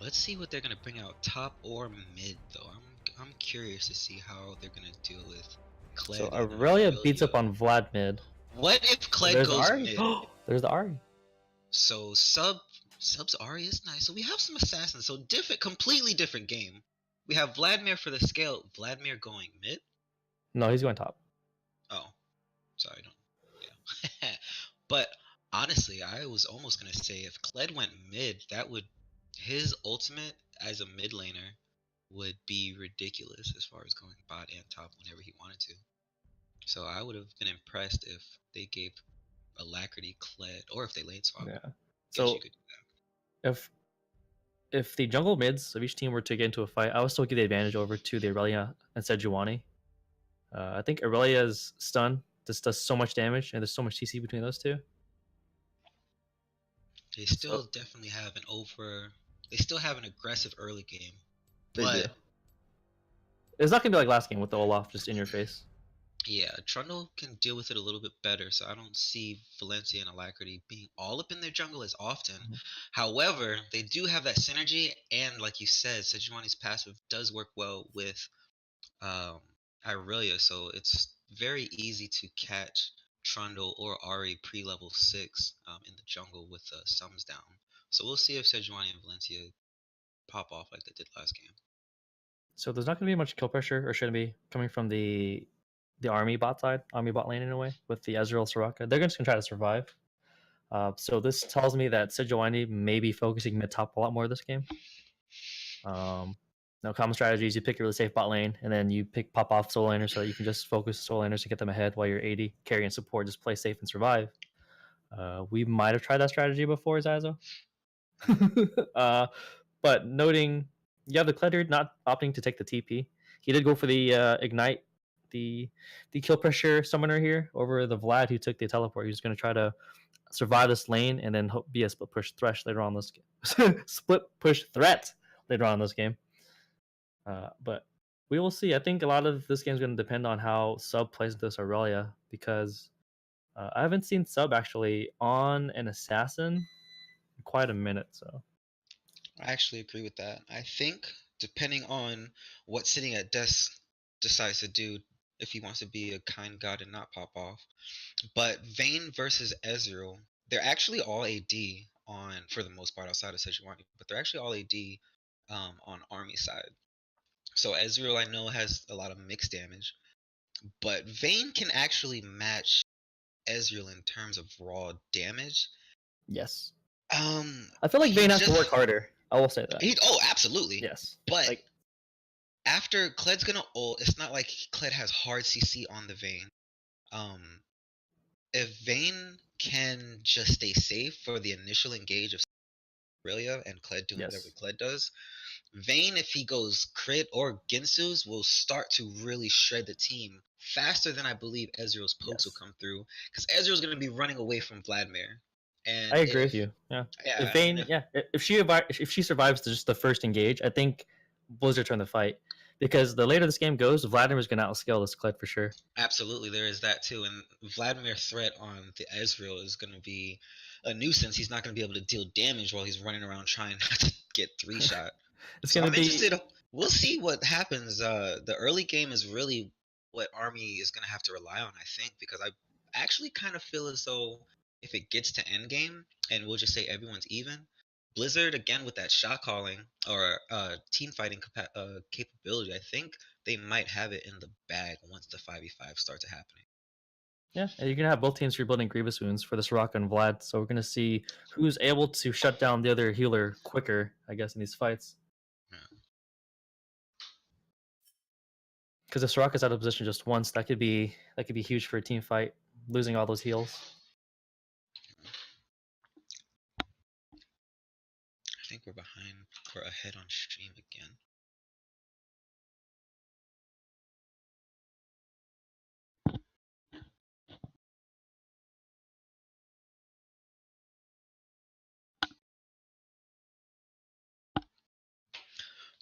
Let's see what they're gonna bring out, top or mid, though. I'm curious to see how they're gonna deal with Kled. So and Aurelia beats up on Vlad mid. What if Kled There's goes Ari. mid? There's the Ari. So subs Ari is nice. So we have some assassins. So completely different game. We have Vladimir for the scale. Vladimir going mid. No, he's going top. Oh, sorry, don't. Yeah. But honestly, I was almost gonna say if Kled went mid, his ultimate as a mid laner would be ridiculous as far as going bot and top whenever he wanted to. So I would have been impressed if they gave Alacrity Kled, or if they lane swap. Yeah. So So if the jungle mids of each team were to get into a fight, I would still give the advantage over to the Aurelia and Sejuani. I think Aurelia's stun just does so much damage, and there's so much CC between those two. They still definitely have They still have an aggressive early game. They But do. It's not gonna be like last game with the Olaf just in your face. yeah, Trundle can deal with it a little bit better, so I don't see Valencia and Alacrity being all up in their jungle as often. Mhm. However, they do have that synergy, and like you said, Sejuani's passive does work well with Irelia, so it's very easy to catch Trundle or Ari pre-level 6 in the jungle with sums down. So we'll see if Sejuani and Valencia pop off like they did last game. So there's not gonna be much kill pressure, or shouldn't be, coming from the army bot side, army bot lane in a way, with the Ezreal Soraka. They're just gonna try to survive. So this tells me that Sejuani may be focusing mid top a lot more this game. Now, common strategies: you pick a really safe bot lane, and then you pick pop off soul laners so that you can just focus soul laners to get them ahead while you're 80 carry and support. Just play safe and survive. We might have tried that strategy before, Zazo. But noting, you have the Kled not opting to take the TP. He did go for the ignite, the kill pressure summoner here over the Vlad who took the teleport. He's going to try to survive this lane and then be a split push thresh later on this game. Split push threat later on in this game. But we will see. I think a lot of this game is going to depend on how Sub plays this Aurelia, because I haven't seen Sub actually on an assassin in quite a minute. So I actually agree with that. I think depending on what sitting at desk decides to do, if he wants to be a kind god and not pop off. But Vayne versus Ezreal, they're actually all AD on, for the most part, outside of Sejuani, but they're actually all AD on Army side. So Ezreal, I know, has a lot of mixed damage, but Vayne can actually match Ezreal in terms of raw damage. yes, I feel like Vayne has to work harder. I will say that. Absolutely. Yes, But like, after Kled's gonna ult, it's not like Kled has hard CC on the Vayne. If Vayne can just stay safe for the initial engage of Aurelia and Kled doing whatever yes, Kled does, Vayne, if he goes crit or Ginsu's, will start to really shred the team faster than I believe Ezreal's pokes will yes. come through, because Ezreal's gonna be running away from Vladimir. And I agree with you. Yeah, Yeah, if Vayne, if she survives just the first engage, I think Blizzard turn the fight, because the later this game goes, Vladimir's gonna outscale this Kled for sure. Absolutely, there is that too. And Vladimir's threat on the Ezreal is going to be a nuisance. He's not going to be able to deal damage while he's running around trying not to get 3-shot. It's So gonna I'm be interested. We'll see what happens. The early game is really what Army is going to have to rely on, I think, because I actually kind of feel as though if it gets to end game and we'll just say everyone's even, Blizzard, again with that shot calling or team fighting capability, I think they might have it in the bag once the 5v5 starts happening. Yeah, and you're gonna have both teams rebuilding Grievous wounds for this Soraka and Vlad. So we're gonna see who's able to shut down the other healer quicker, I guess, in these fights. Yeah. Because if Soraka's out of position just once, that could be huge for a team fight, losing all those heals. I think we're ahead on stream again.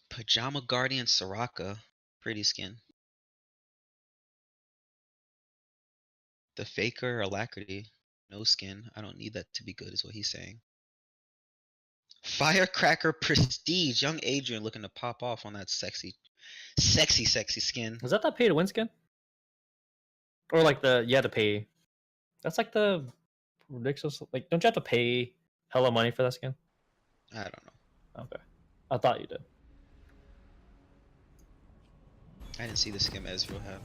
Pajama Guardian Soraka, pretty skin. The Faker Alacrity. No skin. I don't need that to be good is what he's saying. Firecracker Prestige. Young Adrian looking to pop off on that sexy skin. Is that pay to win skin? Or like the pay? That's like the ridiculous. Like, don't you have to pay hella money for that skin? I don't know. Okay, I thought you did. I didn't see the skin Ezreal had.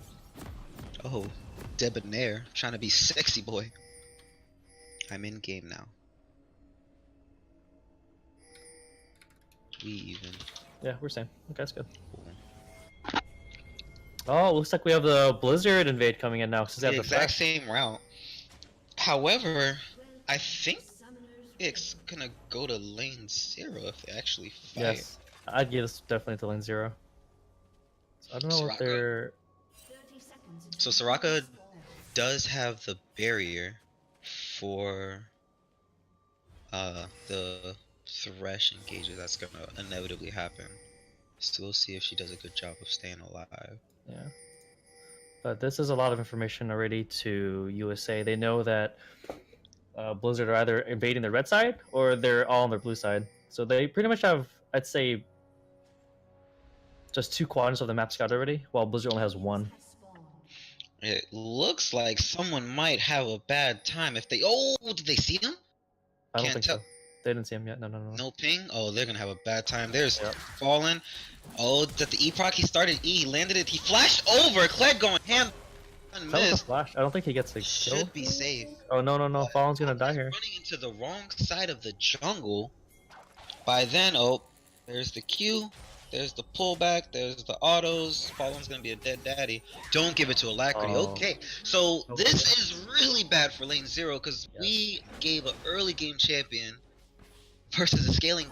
Oh, Debonair. Trying to be sexy boy. I'm in game now. We even. Yeah, we're same. Okay, that's good. Cool. Oh, looks like we have the Blizzard invade coming in now. Since they have The the exact Thresh. same route. However, I think it's gonna go to lane 0 if they actually fight. Yes, I'd give this definitely to lane 0. So I don't know what Soraka. they're. So Soraka does have the barrier for the Thresh engages that's gonna inevitably happen. So we'll see if she does a good job of staying alive. Yeah. But this is a lot of information already to USA. They know that Blizzard are either invading the red side or they're all on their blue side. So they pretty much have, I'd say, just 2 quadrants of the map scouted already, while Blizzard only has 1. It looks like someone might have a bad time if they. Oh, did they see him? I don't Can't think tell. so. They didn't see him yet. No. No ping? Oh, they're gonna have a bad time. There's Yep. Fallen. Oh, that the E-proc, he started E, he landed it, he flashed over! Kled going ham, That was a unmissed. flash. I don't think he gets a kill. Should be safe. Oh, no. Fallen's gonna die here. Running into the wrong side of the jungle. By then, oh, there's the Q, there's the pullback, there's the autos. Fallen's gonna be a dead daddy. Don't give it to Alacrity. Oh. Okay, so Okay. this is really bad for lane 0 because Yes. we gave an early game champion versus a scaling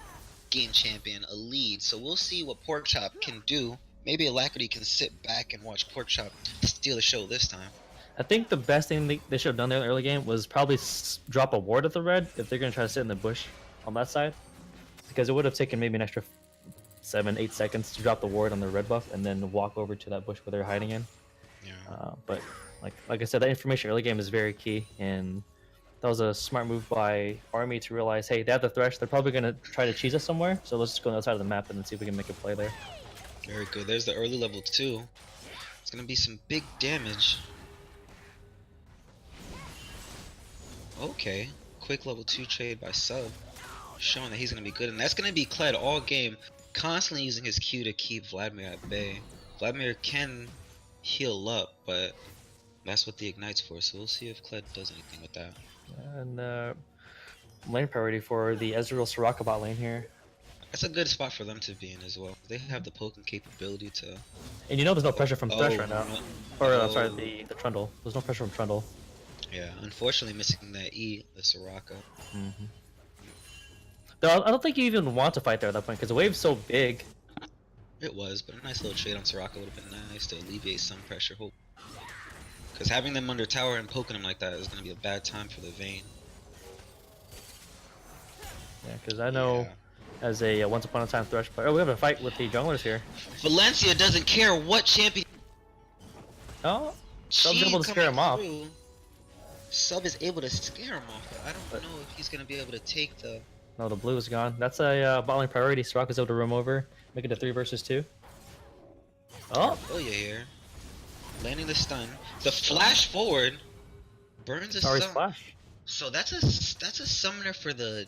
game champion a lead. So we'll see what Porkchop can do. Maybe Alacrity can sit back and watch Porkchop steal the show this time. I think the best thing they should have done there in the early game was probably drop a ward at the red if they're gonna try to sit in the bush on that side, because it would have taken maybe an extra 7-8 seconds to drop the ward on the red buff and then walk over to that bush where they're hiding in. Yeah. But like I said, that information early game is very key, and that was a smart move by Army to realize, hey, they have the Thresh. They're probably gonna try to cheese us somewhere, so let's just go on the other side of the map and then see if we can make a play there. Very good. There's the early level 2. It's gonna be some big damage. Okay. Quick level 2 trade by Sub. Showing that he's gonna be good. And that's gonna be Kled all game. Constantly using his Q to keep Vladimir at bay. Vladimir can heal up, but that's what the Ignite's for. So we'll see if Kled does anything with that. And lane priority for the Ezreal Soraka bot lane here. That's a good spot for them to be in as well. They have the poking capability to. And you know there's no pressure from Thresh Oh, right now. no. Or Oh. sorry, the Trundle. There's no pressure from Trundle. Yeah, unfortunately missing that E, the Soraka. Mm-hmm. Though I don't think you even want to fight there at that point because the wave's so big. It was, but a nice little trade on Soraka would have been nice to alleviate some pressure. Hope. Because having them under tower and poking them like that is going to be a bad time for the Vayne. Yeah, because I know Yeah. as a once upon a time Thresh player. Oh, we have a fight with the junglers here. Valencia doesn't care what champion. Oh, Sub's Chi able to scare coming him off. through. Sub is able to scare him off, but I don't know if he's going to be able to take the. no, the blue is gone. That's a bot lane priority. Soraka's able to roam over, make it a 3 versus 2. Oh, Oh, yeah, here. Landing the stun. The flash forward burns a sorry, sub. splash. So that's a summoner for the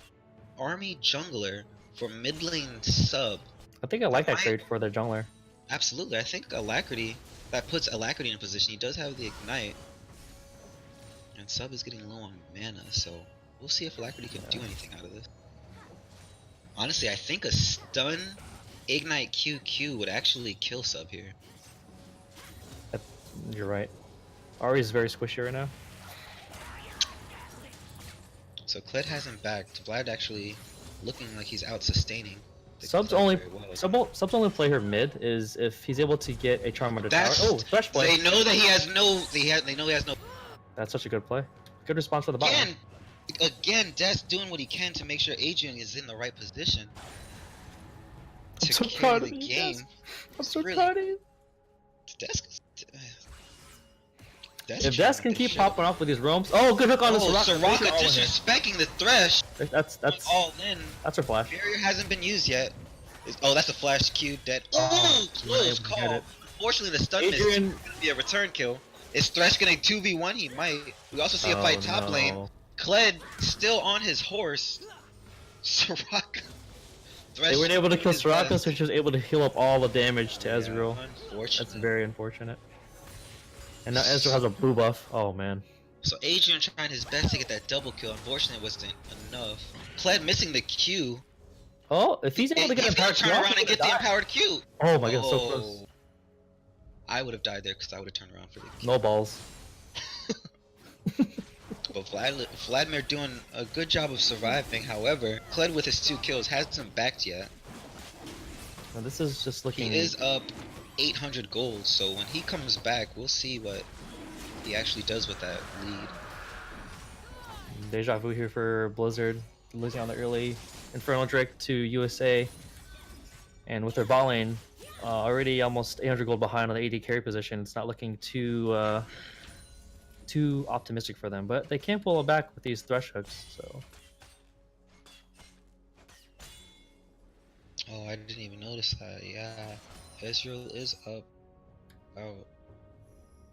Army jungler for mid lane sub. I think I like that I- trade for their jungler. Absolutely, I think Alacrity, that puts Alacrity in a position. He does have the ignite, and sub is getting low on mana, so we'll see if Alacrity can do anything out of this. Honestly, I think a stun ignite QQ would actually kill sub here. You're right. Ari is very squishy right now. So Kled has him backed. Vlad actually looking like he's out sustaining. the Subs Kled only very well. Subs only play her mid is if he's able to get a charm under tower. That's, Oh, Thresh play. they know that he has no. They know he has no. That's such a good play. Good response for the bot lane. Again, Des doing what he can to make sure Adrian is in the right position to so carry proud the of you, game. Des. I'm so Really- proud of you. Des, If Desk can keep popping off with these roams, oh, good hook on the Soraka. Soraka disrespecting the Thresh. That's all in. That's her flash. Barrier hasn't been used yet. Oh, that's a flash Q dead. Oh, Close call. Unfortunately, the stun miss is gonna be a return kill. Is Thresh gonna 2v1? He might. We also see a fight top lane. Kled still on his horse. Soraka. They weren't able to kill Soraka, so she was able to heal up all the damage to Ezreal. Unfortunate. That's very unfortunate. And now Ezreal has a blue buff. Oh man. So Adrian trying his best to get that double kill. Unfortunately, it wasn't enough. Kled missing the Q. Oh, if he's able to get empowered Q, turn around and get the empowered Q. Oh my god, so close. I would have died there because I would have turned around for the Q. No balls. But Vladimir doing a good job of surviving. However, Kled with his 2 kills hasn't backed yet. Now this is just looking. He is up 800 gold, so when he comes back, we'll see what he actually does with that lead. Deja vu here for Blizzard, losing on the early Infernal Drake to USA, and with their bot lane already almost 800 gold behind on the AD carry position. It's not looking too optimistic for them, but they can pull it back with these Thresh hooks. So. Oh, I didn't even notice that. Yeah, Ezreal is up about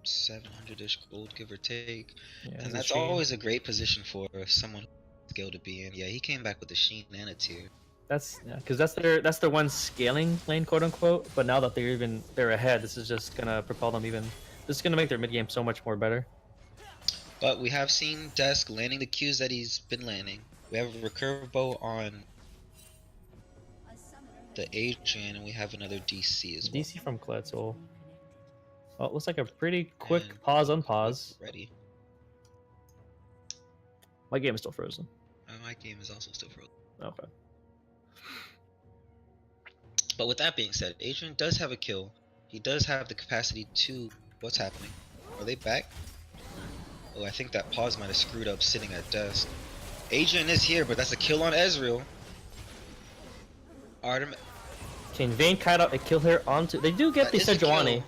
700-ish gold, give or take, and that's always a great position for someone skill to be in. Yeah, he came back with a Sheen and a Tear. That's because that's their one scaling lane, quote unquote. But now that they're ahead, this is just gonna propel them even. This is gonna make their mid game so much more better. But we have seen Desk landing the Qs that he's been landing. We have a recurve bow on the Adrian, and we have another DC as well. DC from Kled, so oh, it looks like a pretty quick pause unpause. Ready. My game is still frozen. My game is also still frozen. Okay. But with that being said, Adrian does have a kill. He does have the capacity to... What's happening? Are they back? Oh, I think that pause might have screwed up sitting at Desk. Adrian is here, but that's a kill on Ezreal. Artem... Can Vayne kite out and kill her onto... They do get the Sejuani,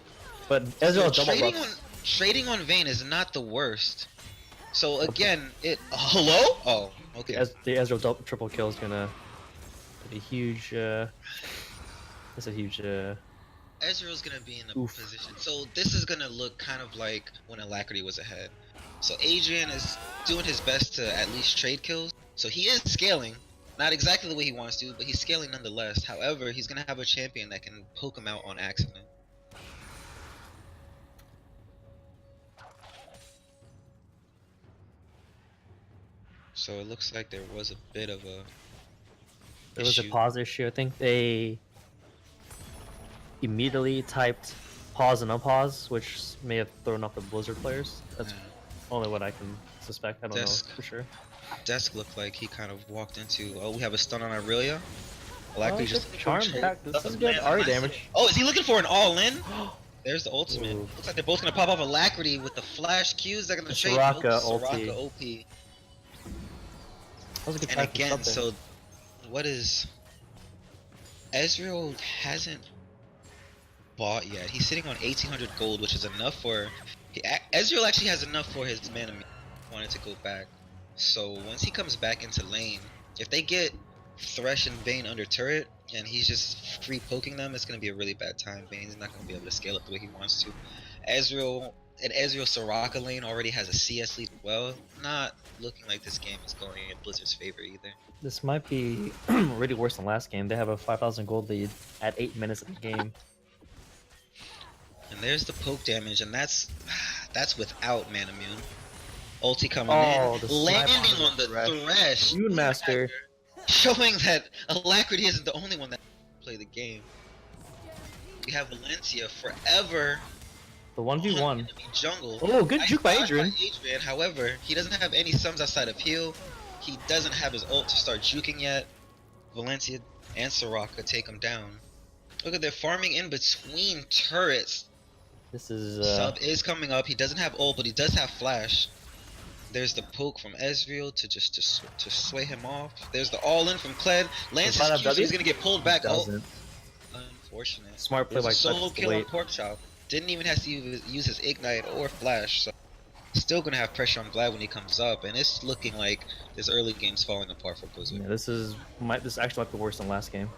but Ezreal double buffs. Trading on Vayne is not the worst. So again, hello? Oh, okay. The Ezreal triple kill is gonna be huge. That's a huge. Ezreal's gonna be in a position. So this is gonna look kind of like when Alacrity was ahead. So Adrian is doing his best to at least trade kills. So he is scaling, not exactly the way he wants to, but he's scaling nonetheless. However, he's gonna have a champion that can poke him out on accident. So it looks like there was a bit of a pause issue. I think they immediately typed pause and unpause, which may have thrown off the Blizzard players. That's only what I can suspect. I don't know for sure. Desk looked like he kind of walked into. Oh, we have a stun on Aurelia. Likely just charm attack. This is good. Ari damage. Oh, is he looking for an all-in? There's the ultimate. Looks like they're both gonna pop off Alacrity with the flash Qs. They're gonna trade. Soraka OP. And again, so what is Ezreal hasn't bought yet. He's sitting on 1800 gold, which is enough for Ezreal actually has enough for his mana. Wanted to go back. So once he comes back into lane, if they get Thresh and Vayne under turret and he's just free poking them, it's gonna be a really bad time. Vayne's not gonna be able to scale up the way he wants to. Ezreal Soraka lane already has a CS lead. Well, not looking like this game is going in Blizzard's favor either. This might be already worse than last game. They have a 5,000 gold lead at 8 minutes in the game. And there's the poke damage, and that's without Mana Immune. Ulti coming in, landing on the Thresh. Moon Master. Showing that Alacrity isn't the only one that can play the game. We have Valencia forever. The 1v1. Jungle. Oh, good juke by Adrian. However, he doesn't have any sums outside of heal. He doesn't have his ult to start juking yet. Valencia and Soraka take him down. Look at they're farming in between turrets. This is Sub is coming up. He doesn't have ult, but he does have flash. There's the poke from Ezreal to sway him off. There's the all-in from Kled. Lance's Q, he's gonna get pulled back. Oh, unfortunate. Smart play by solo kill on Pork Chop. Didn't even have to use his ignite or flash. So still gonna have pressure on Vlad when he comes up, and it's looking like this early game's falling apart for Blizzard. Yeah, this actually might be worse than last game.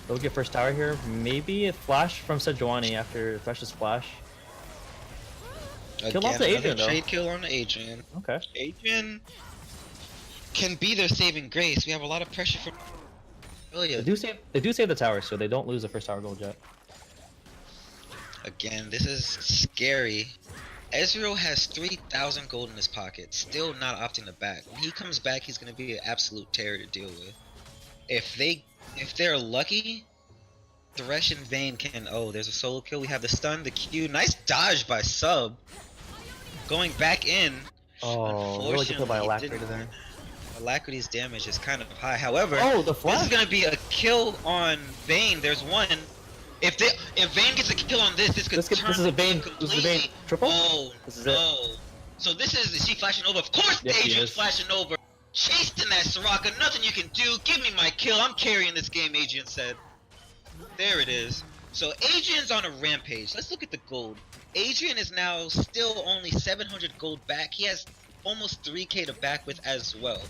They'll get first tower here. Maybe a flash from Sejuani after Thresh's flash. Kill off the Another Adrian though. trade kill on the Adrian. Okay. Adrian can be their saving grace. We have a lot of pressure from. Oh yeah. They do save the tower, so they don't lose the first tower gold yet. Again, this is scary. Ezreal has 3,000 gold in his pocket, still not opting to back. When he comes back, he's gonna be an absolute terror to deal with. If they're lucky, Thresh and Vayne can. Oh, there's a solo kill. We have the stun, the Q. Nice dodge by Sub. Going back in. Oh, really good play by Unfortunately, Alacrity there. Alacrity's damage is kind of high. However, Oh, the this flash! is gonna be a kill on Vayne. There's one. If Vayne gets a kill on this could turn. This is a Vayne. completely. This is a Vayne triple. Oh This is no! So is she flashing over? Of course, Yes, she Adrian's is. flashing over. Chasing that Soraka, nothing you can do. Give me my kill. I'm carrying this game. Adrian said. There it is. So Adrian's on a rampage. Let's look at the gold. Adrian is now still only 700 gold back. He has almost 3k to back with as well.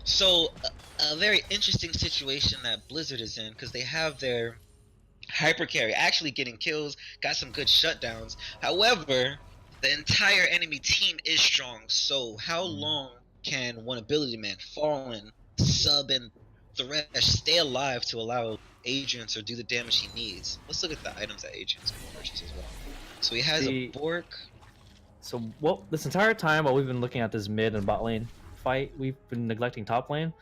So a very interesting situation that Blizzard is in, because they have their hyper carry actually getting kills, got some good shutdowns. However, the entire enemy team is strong. So how long can one ability man, Fallen, Sub, and Thresh stay alive to allow Adrian to do the damage he needs? Let's look at the items that Adrian's going to purchase as well. So he has a Bork. So this entire time while we've been looking at this mid and bot lane fight, we've been neglecting top lane.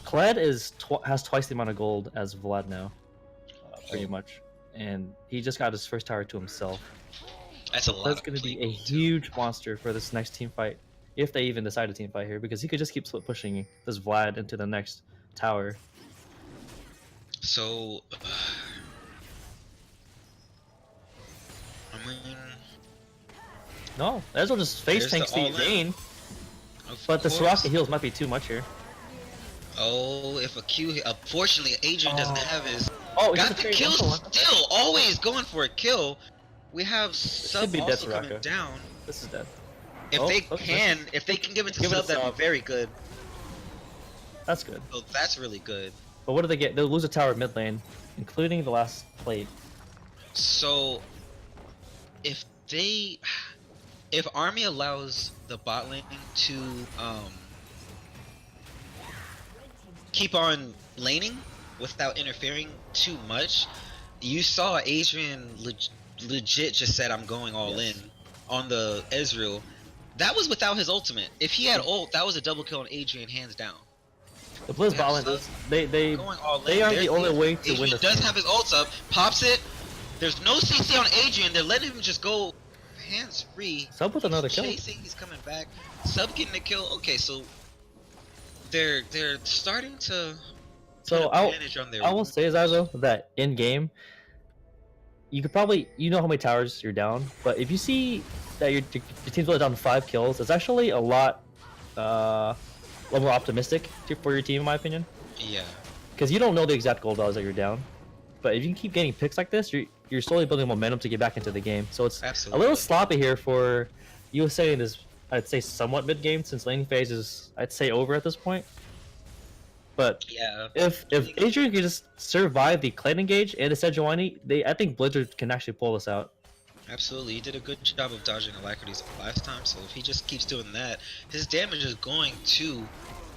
Kled has twice the amount of gold as Vlad now, pretty much, and he just got his first tower to himself. That's a lot. That's going to be a huge monster for this next team fight, if they even decide to team fight here, because he could just keep split pushing this Vlad into the next tower. So, I mean, No, Ezreal just face There's tanks the the all-in. Vayne, of but the course. Soraka heals might be too much here. Oh, if a Q, unfortunately, Adrian doesn't have his. Oh, Got the kill still, always going for a kill. We have Sub be dead, also coming Soraka. down. This is dead. If Oh, they okay. can give it to Give it Sub, to that'd Sub. be very good. That's good. So that's really good. But what do they get? They'll lose a tower mid lane, including the last plate. So, if Army allows the bot lane to keep on laning without interfering too much, you saw Adrian legit just said, "I'm going all in" on the Ezreal. That was without his ultimate. If he had ult, that was a double kill on Adrian, hands down. The Blizz bot lane, they Going all in. are the only way to Adrian win this does game. have his ults up, pops it. There's no CC on Adrian. They're letting him just go hands free. Sub with another kill. Chasing, he's coming back. Sub getting a kill. Okay, so they're starting to So put advantage on their. I will say, Zazo, that in game, you could probably know how many towers you're down, but if you see that your team's really down 5 kills, it's actually a lot more optimistic for your team, in my opinion. Yeah. Because you don't know the exact gold values that you're down, but if you can keep getting picks like this, you're slowly building momentum to get back into the game. So it's Absolutely. a little sloppy here for USA in this, I'd say, somewhat mid game, since laning phase is, I'd say, over at this point. But Yeah. if Adrian can just survive the Clan engage and the Sejuani, I think Blizzard can actually pull this out. Absolutely, he did a good job of dodging Alacrity's last time, so if he just keeps doing that, his damage is going to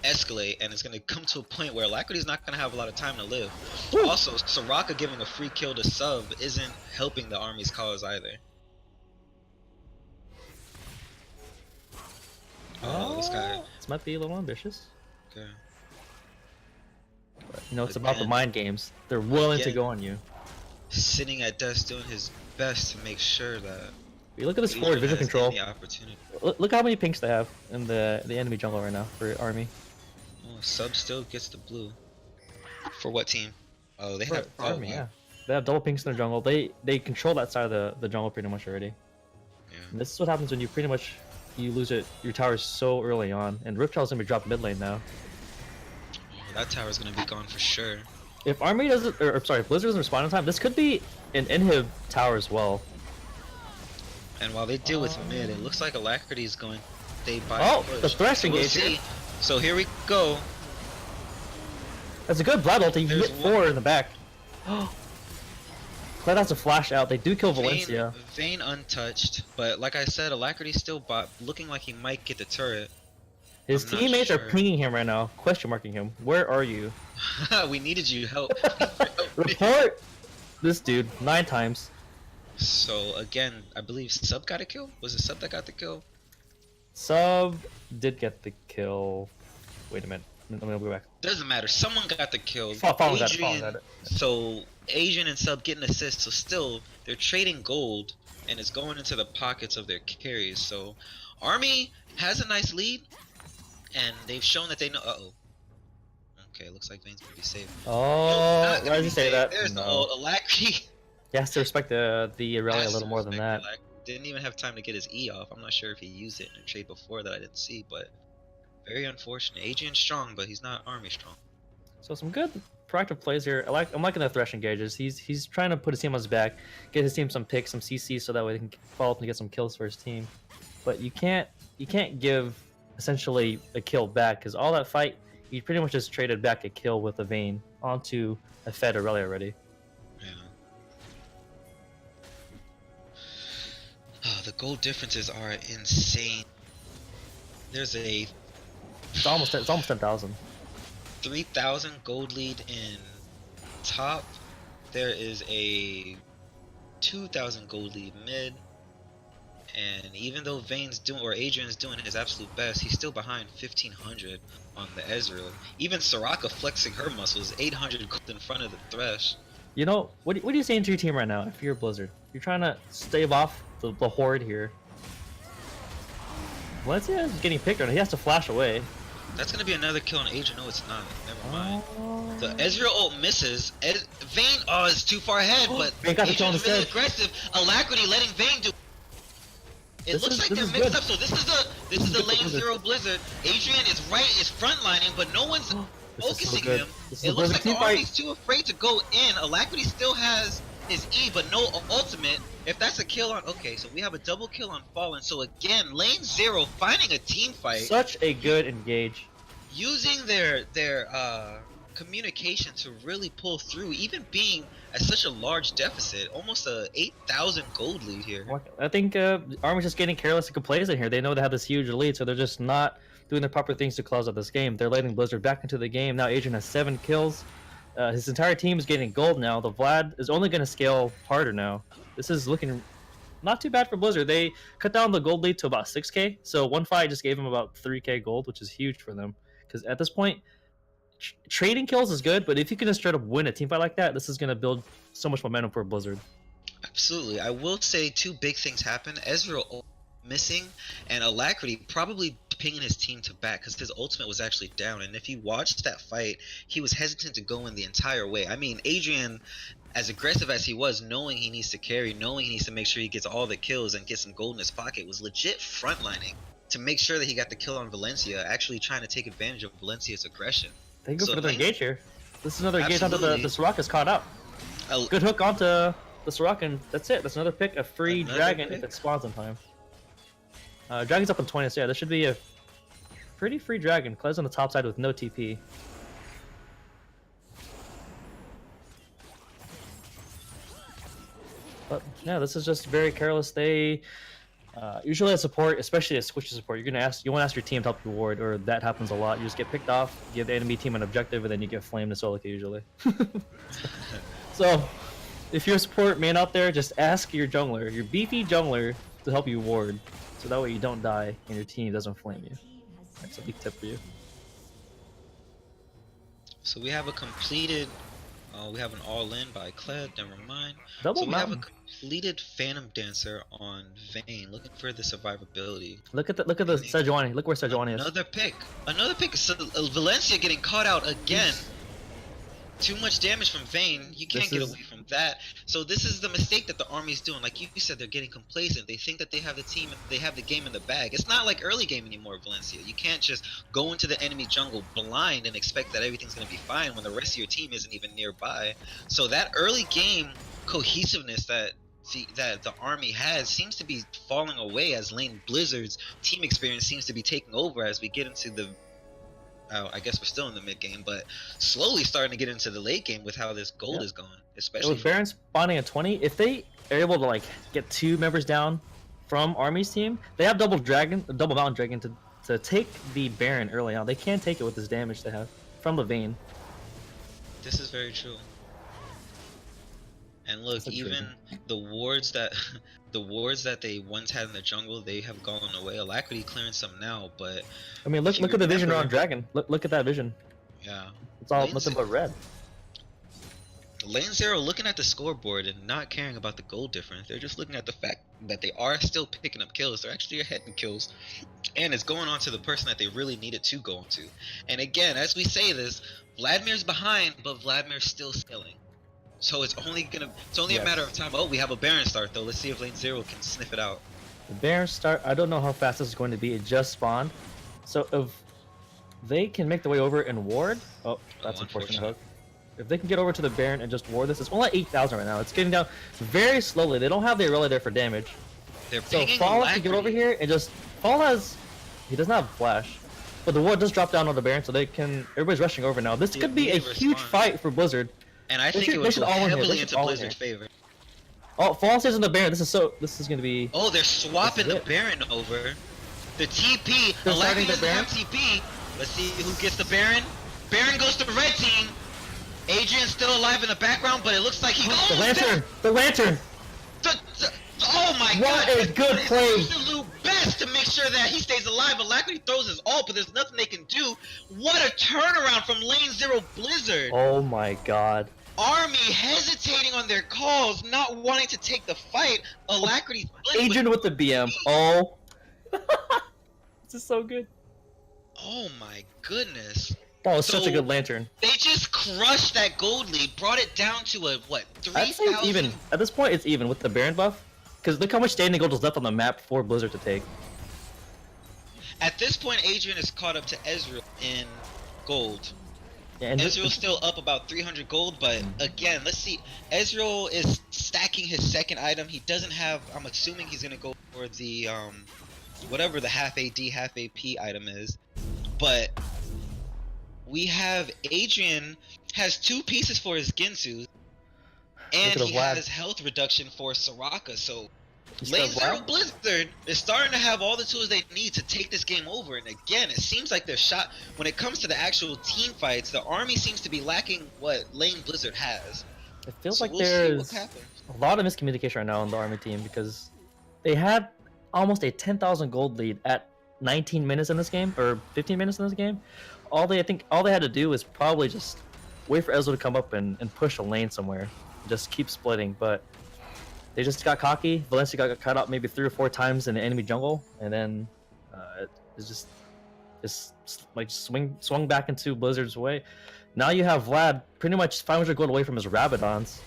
escalate, and it's going to come to a point where Alacrity's not going to have a lot of time to live. Woo. Also, Soraka giving a free kill to Sub isn't helping the army's cause either. Oh, this guy. This might be a little ambitious. Okay. But, it's about the Again. mind games. They're willing to Again. go on you. Sitting at desk doing his best to make sure that You look at this Adrian forward vision has control. any opportunity. Look how many pinks they have in the enemy jungle right now for Army. Oh, Sub still gets the blue. For what team? Oh, they For have Army, wow. yeah. They have double pinks in their jungle. They control that side of the jungle pretty much already. Yeah. And this is what happens when you pretty much lose your towers so early on. And Riptow's gonna be dropped mid lane now. That tower's gonna be gone for sure. If Army doesn't, if Blizzard doesn't respond in time, this could be an inhib tower as well. And while they deal with mid, it looks like Alacrity is going. They buy Oh, push. the thresh So we'll engage see. here. So here we go. That's a good Blood ult. You can There's hit one. 4 in the back. Glad that's a flash out. They do kill Vayne, Valencia. Vayne untouched, but like I said, Alacrity still bot, looking like he might get the turret. His I'm not teammates are sure. pinging him right now, question marking him. Where are you? We needed you help. Report this dude 9 times. So again, I believe Sub got a kill. Was it Sub that got the kill? Sub did get the kill. Wait a minute. Let me go back. Doesn't matter. Someone got the kill. Fallen got it, Fallen got it. So Asian and Sub getting assists. So still, they're trading gold, and it's going into the pockets of their carries. So Army has a nice lead, and they've shown that they know. Okay, looks like Vayne's gonna be safe. Oh, Not why gonna did be you say safe. that? There's the No. ult. Alacrity. He has to respect the Irelia a has to little more than respect that. it. Didn't even have time to get his E off. I'm not sure if he used it in a trade before that I didn't see, but very unfortunate. Adrian's strong, but he's not Army strong. So some good proactive plays here. I'm liking the thresh engages. He's trying to put his team on his back, get his team some picks, some CC, so that way they can follow up and get some kills for his team. But you can't give essentially a kill back, because all that fight he pretty much just traded back a kill with a Vayne onto a Fed Aurelia already. Yeah. Oh, the gold differences are insane. There's a It's almost 10,000. 3,000 gold lead in top. There is a 2,000 gold lead mid. And even though Vayne's doing, or Adrian's doing his absolute best, he's still behind 1,500 on the Ezreal. Even Soraka flexing her muscles, 800 gold in front of the Thresh. You know, what are you saying to your team right now if you're Blizzard? You're trying to stave off the horde here. Valencia is getting picked on. He has to flash away. That's gonna be another kill on Adrian. No, it's not. Never mind. Oh. The Ezreal ult misses. Vayne, oh, it's too far ahead, but Vayne got the kill on Adrian's the really side. aggressive. Alacrity letting Vayne do. It looks like this they're is mixed good. up. So this is the good for lane Blizzard. 0 Blizzard. Adrian is frontlining, but no one's This is so focusing good. him. This is It a looks Blizzard like the team fight. Army's too afraid to go in. Alacrity still has his E, but no ultimate. If that's a kill on, okay, so we have a double kill on Fallen. So again, lane 0 finding a team fight, Such a good engage. using their communication to really pull through, even being at such a large deficit, almost a 8,000 gold lead here. I think Army's just getting careless and complacent here. They know they have this huge lead, so they're just not doing the proper things to close out this game. They're letting Blizzard back into the game. Now Adrian has 7 kills. His entire team is getting gold now. The Vlad is only going to scale harder now. This is looking not too bad for Blizzard. They cut down the gold lead to about 6k, so one fight just gave him about 3k gold, which is huge for them. Because at this point, trading kills is good, but if you can just straight up win a team fight like that, this is going to build so much momentum for Blizzard. Absolutely. I will say 2 big things happen. Ezreal missing, and Alacrity probably pinging his team to back because his ultimate was actually down. And if you watched that fight, he was hesitant to go in the entire way. I mean, Adrian, as aggressive as he was, knowing he needs to carry, knowing he needs to make sure he gets all the kills and get some gold in his pocket, was legit frontlining to make sure that he got the kill on Valencia, actually trying to take advantage of Valencia's aggression. They go So for another Vayne- engage here. This is another engage onto the Absolutely. Soraka's caught up. Al- Good hook onto the Soraka, and that's it. That's another pick, a free Another dragon pick. if it spawns in time. Dragon's up on 20, so yeah, this should be a pretty free dragon. Clay's on the top side with no TP. But yeah, this is just very careless. They usually at support, especially at squishy support, you want to ask your team to help you ward, or that happens a lot. You just get picked off, give the enemy team an objective, and then you get flamed in solo queue usually. So, if you're a support man out there, just ask your jungler, your beefy jungler, to help you ward, so that way you don't die and your team doesn't flame you. That's a big tip for you. So we have a completed, we have an all-in by Kled, never mind. Double So we have a mountain. completed Phantom Dancer on Vayne, looking for the survivability. Look at the Sejuani. Look where Sejuani is. Another pick. So, Valencia getting caught out again. Too much damage from Vayne. You can't This get is- away from that. So this is the mistake that the Army's doing. Like you said, they're getting complacent. They think that they have the team, they have the game in the bag. It's not like early game anymore, Valencia. You can't just go into the enemy jungle blind and expect that everything's going to be fine when the rest of your team isn't even nearby. So that early game cohesiveness that see that the Army has seems to be falling away as Lane Blizzard's team experience seems to be taking over as we get into the I guess we're still in the mid game, but slowly starting to get into the late game with how this gold Yep. is going, And especially with Baron spawning at 20, if they are able to like get 2 members down from Army's team, they have double mountain dragon to take the Baron early on. They can take it with this damage they have from the vein. This is very true. And look, That's a even the wards that the wards that they once had in the jungle, they have gone away. Alacrity clearing some now, but I mean, if you look at the vision remember- around Dragon. Look at that vision. yeah. It's all Lane's- nothing but red. Lane Zero looking at the scoreboard and not caring about the goal difference. They're just looking at the fact that they are still picking up kills. They're actually ahead in kills. And it's going on to the person that they really needed to go into. And again, as we say this, Vladimir's behind, but Vladimir's still scaling. So it's only a Yes. matter of time. Oh, we have a Baron start though. Let's see if Lane Zero can sniff it out. The Baron start. I don't know how fast this is going to be. It just spawned. So if they can make their way over and ward, oh, that's unfortunate hook. If they can get over to the Baron and just ward this, it's only at 8,000 right now. It's getting down very slowly. They don't have the Aurelia there for damage. They're So pinging Fall has to get Alacrity. over here and just Fall has. He doesn't have flash, but the ward does drop down on the Baron, so they can. Everybody's rushing over now. This Yeah, could be a immediate huge response. fight for Blizzard. And I They think should- it they would should go all in here. They heavily should into all in Blizzard's favor. Oh, Fall stays on the Baron. This is gonna be. Oh, they're swapping This the is it. Baron over. The TP. They're Alacrity starting the doesn't have Baron? TP. Let's see who gets the Baron. Baron goes to red team. Adrian's still alive in the background, but it looks like he goes. The lantern! The lantern! Oh my What god! a good It's play. absolute best to make sure that he stays alive. Alacrity throws his ult, but there's nothing they can do. What a turnaround from Lane Zero Blizzard. Oh my god. Army hesitating on their calls, not wanting to take the fight. Alacrity. Adrian with the BM. Oh. This is so good. Oh my goodness. That was such a So- good lantern. They just crushed that gold lead, brought it down to a, what, I'd say it's 3,000? even. At this point, it's even with the Baron buff. Because look how much standing gold is left on the map for Blizzard to take. At this point, Adrian is caught up to Ezreal in gold. Yeah, and this, Ezreal's still up about 300 gold, but again, let's see. Ezreal is stacking his second item. He doesn't have, I'm assuming he's going to go for the, whatever the half AD, half AP item is. But we have Adrian has 2 pieces for his Ginsu, and Look at he Vlad. has health reduction for Soraka, so He's Lane got Zero Vlad. Blizzard is starting to have all the tools they need to take this game over. And again, it seems like they're shot when it comes to the actual team fights. The Army seems to be lacking what Lane Blizzard has. It feels So like we'll see there's what happens. a lot of miscommunication right now on the Army team because they had almost a 10,000 gold lead at 19 minutes in this game or 15 minutes in this game. All they had to do was probably just wait for Ezreal to come up and push a lane somewhere, just keep splitting. But they just got cocky. Valencia got cut out maybe 3 or 4 times in the enemy jungle, and then it's just like swung back into Blizzard's way. Now you have Vlad pretty much 500 gold away from his Rabadons.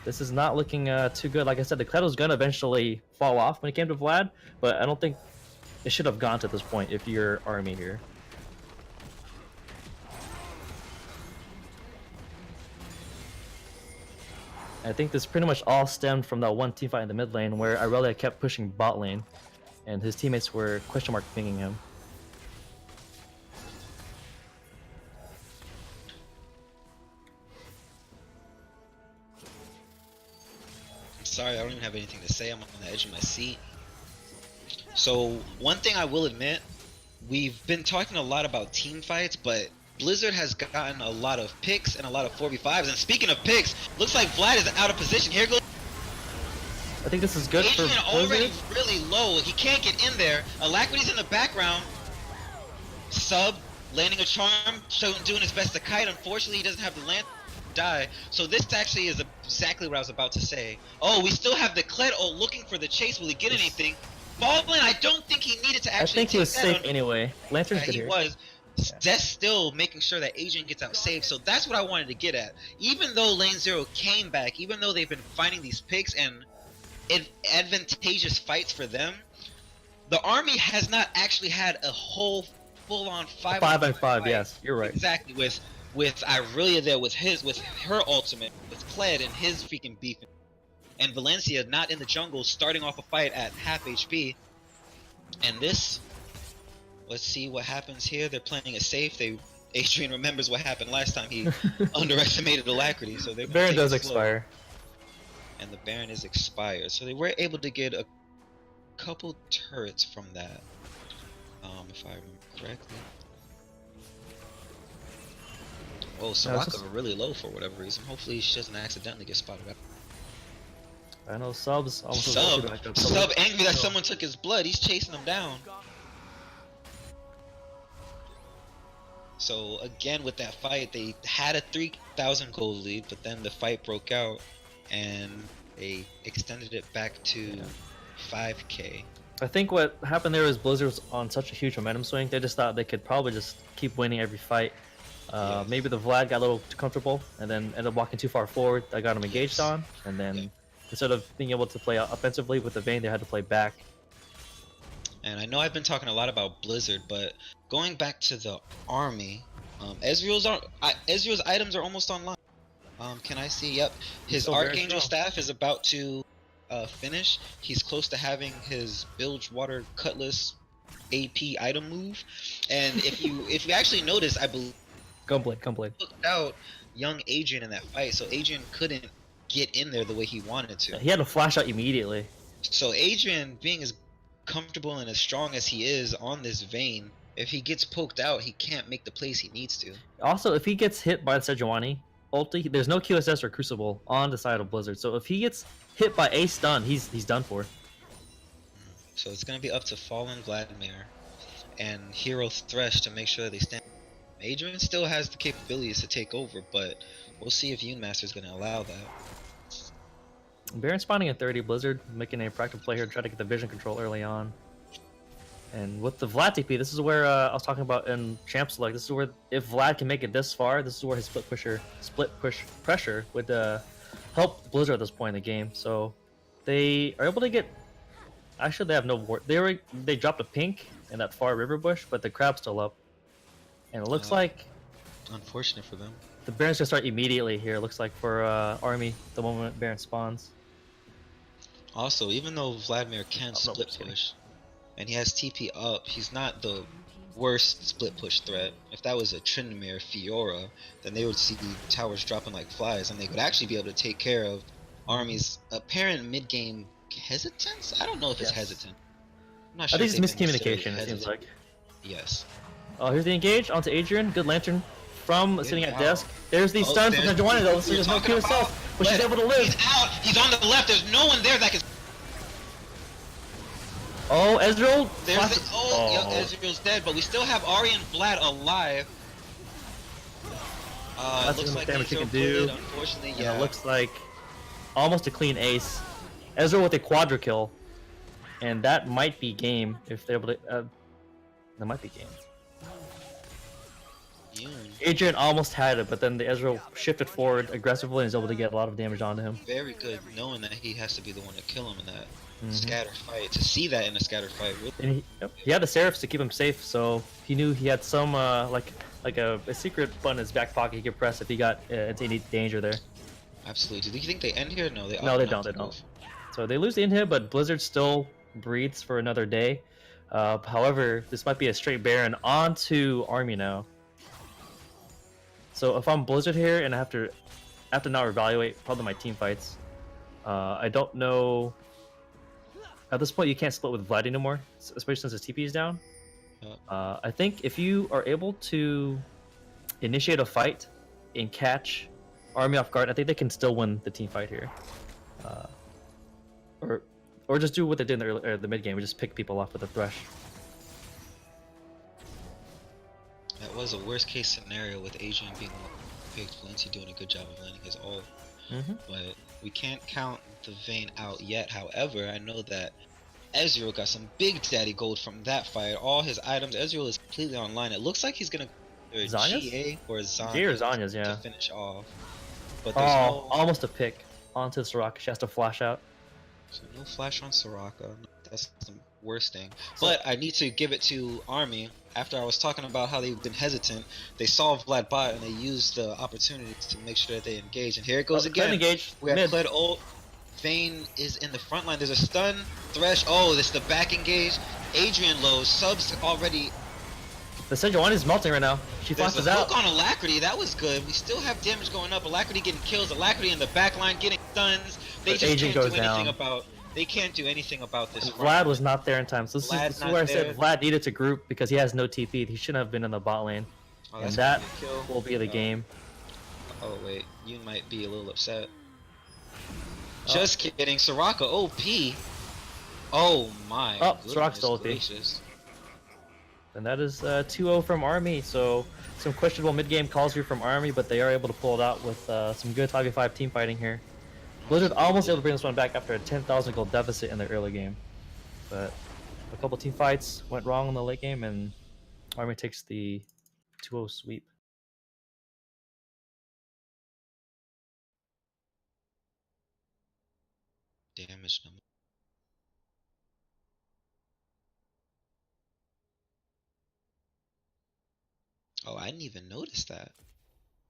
This is not looking too good. Like I said, the Kled was gonna eventually fall off when it came to Vlad, but I don't think it should have gone to this point if you're Army here. I think this pretty much all stemmed from that one team fight in the mid lane where Aurelia kept pushing bot lane, and his teammates were question mark pinging him. I'm sorry, I don't even have anything to say. I'm on the edge of my seat. So one thing I will admit, we've been talking a lot about team fights, but Blizzard has gotten a lot of picks and a lot of 4v5s. And speaking of picks, looks like Vlad is out of position. Here goes I think this is good for Adrian, already Blizzard. really low. He can't get in there. Alacrity's in the background. Sub, landing a charm, doing his best to kite. Unfortunately, he doesn't have the land die. So this actually is exactly what I was about to say. Oh, we still have the Kled looking for the chase. Will he get anything? Baldwin, I don't think he needed to I actually think he take was that safe on- anyway. Lantern's Yeah, good he here. was. That's still making sure that Adrian gets out safe. So that's what I wanted to get at. Even though Lane Zero came back, even though they've been finding these picks and advantageous fights for them, the Army has not actually had a whole full-on 5-on-5 5-on-5, fight. yes, you're right. Exactly, with Irelia there with her ultimate, with Kled and his freaking beef. and Valencia not in the jungle, starting off a fight at half HP. And this, let's see what happens here. They're playing it safe. Adrian remembers what happened last time. He underestimated Alacrity, so they're Baron does slow. expire. And the Baron is expired, so they were able to get a couple turrets from that, if I remember correctly. Oh, Soraka really low for whatever reason. Hopefully she doesn't accidentally get spotted up. I know Sub's almost Sub angry that someone took his blood. He's chasing him down. So again with that fight, they had a 3,000 gold lead, but then the fight broke out and they extended it back to 5k. I think what happened there was Blizzard was on such a huge momentum swing. They just thought they could probably just keep winning every fight. Yes. Maybe the Vlad got a little too comfortable and then ended up walking too far forward. That got him engaged on, and then instead of being able to play offensively with the Vayne, they had to play back. And I know I've been talking a lot about Blizzard, but going back to the army, Ezreal's items are almost online. Can I see? Yep, his Archangel staff is about to finish. He's close to having his Bilge Water Cutlass AP item move, and if you actually notice, I believe Gunblade. Hooked out young Adrian in that fight, so Adrian couldn't get in there the way he wanted to. He had to flash out immediately. So Adrian, being as comfortable and as strong as he is on this Vayne, if he gets poked out, he can't make the plays he needs to. Also, if he gets hit by the Sejuani ulti, there's no QSS or Crucible on the side of Blizzard. So if he gets hit by a stun, he's done for. So it's gonna be up to Fallen Vladimir and Hero Thresh to make sure that they stand. Adrian still has the capabilities to take over, but we'll see if Unemaster is gonna allow that. Baron spawning at 30, Blizzard making a practical play here to try to get the vision control early on. And with the Vlad TP, this is where I was talking about in Champ Select. This is where, if Vlad can make it this far, this is where his split push pressure would help Blizzard at this point in the game. So they are able to get. Actually, they have no ward. They dropped a pink in that far river bush, but the crab's still up. And it looks like unfortunate for them. The Baron's gonna start immediately here. It looks like for Army the moment Baron spawns. Also, even though Vladimir can split push, and he has TP up, he's not the worst split push threat. If that was a Tryndamere Fiora, then they would see towers dropping like flies, and they would actually be able to take care of Army's apparent mid-game hesitance. I don't know if it's hesitant. I'm not sure. I think it's miscommunication. It seems like. Yes. Oh, here's the engage onto Adrian. Good lantern from sitting at desk. There's the stun from Sejuani though. So there's no Q itself, but she's able to live. He's out. He's on the left. There's no one there that can. Oh, Ezreal. Ezreal's dead, but we still have Ahri and Vlad alive. That's looks the like damage he can bullet, do. unfortunately, And it looks like almost a clean ace. Ezreal with a quadra kill, and that might be game if they're able to. That might be game. Adrian almost had it, but then the Ezreal shifted forward aggressively and is able to get a lot of damage onto him. Very good, knowing that he has to be the one to kill him in that scatter fight. To see that in a scatter fight, really. And he had the Seraphs to keep him safe, so he knew he had some like a secret button in his back pocket he could press if he got into any danger there. Absolutely. Do you think they end here? No, they don't. They don't. So they lose the inhib, but Blizzard still breathes for another day. However, this might be a straight Baron onto Army now. So if I'm Blizzard here and I have to now evaluate probably my team fights, I don't know. At this point, you can't split with Vlad anymore, especially since his TP is down. I think if you are able to initiate a fight and catch Army off guard, I think they can still win the team fight here. Or just do what they did in the mid game, just pick people off with a Thresh. That was a worst case scenario with Adrian being picked, Valencia doing a good job of landing his ult. But we can't count the Vayne out yet. However, I know that Ezreal got some big daddy gold from that fight. All his items, Ezreal is completely online. It looks like he's gonna GA or Zanyas to finish off. But there's almost a pick onto Soraka. She has to flash out. So no flash on Soraka. That's the worst thing. But I need to give it to Army. After I was talking about how they've been hesitant, they saw Vlad bot and they used the opportunity to make sure that they engage. And here it goes again. Engage. We have Kled ult. Vayne is in the front line. There's a stun. Thresh. Oh, this is the back engage. Adrian low. Subs already. The Sejuani is melting right now. She There's flashes a out. hook on Alacrity. That was good. We still have damage going up. Alacrity getting kills. Alacrity in the back line getting stuns. They But just Adrian can't do goes anything down. about. They can't do anything about this. And front Vlad line. was not there in time. So this Vlad's is not where I there. said Vlad needed to group because he has no TP. He shouldn't have been in the bot lane. Oh, And that's that gonna be a kill. will be the game. Oh wait, you might be a little upset. Just kidding, Soraka OP. Oh my. Oh, goodness Soraka's OP. gracious. And that is 2-0 from Army. So some questionable mid-game calls here from Army, but they are able to pull it out with some good 5v5 team fighting here. Blizzard almost able to bring this one back after a 10,000 gold deficit in the early game. But a couple team fights went wrong in the late game, and Army takes the 2-0 sweep. Damage number. Oh, I didn't even notice that.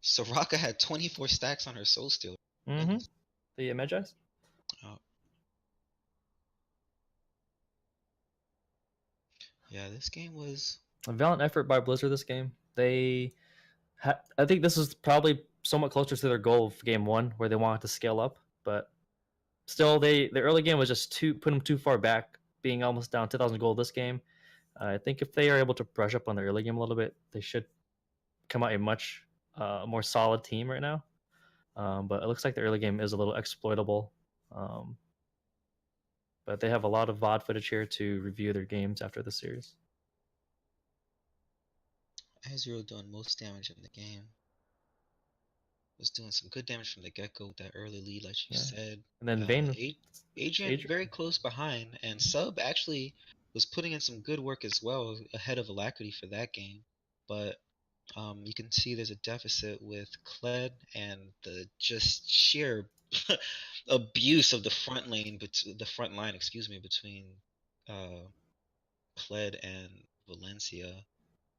Soraka had 24 stacks on her soul stealer. Mm-hmm. The Magi's? Oh. Yeah, this game was A valiant effort by Blizzard this game. I think this is probably somewhat closer to their goal of game one, where they wanted to scale up, but still, the early game was just put them too far back, being almost down 2,000 gold this game. I think if they are able to brush up on the early game a little bit, they should come out a much more solid team right now. But it looks like the early game is a little exploitable. But they have a lot of VOD footage here to review their games after the series. Ezreal doing most damage in the game. Was doing some good damage from the get-go with that early lead, like you said. And then Vayne, Adrian very close behind, and Sub actually was putting in some good work as well, ahead of Alacrity for that game. But you can see there's a deficit with Kled and the just sheer abuse of the front lane, the front line, excuse me, between Kled and Valencia.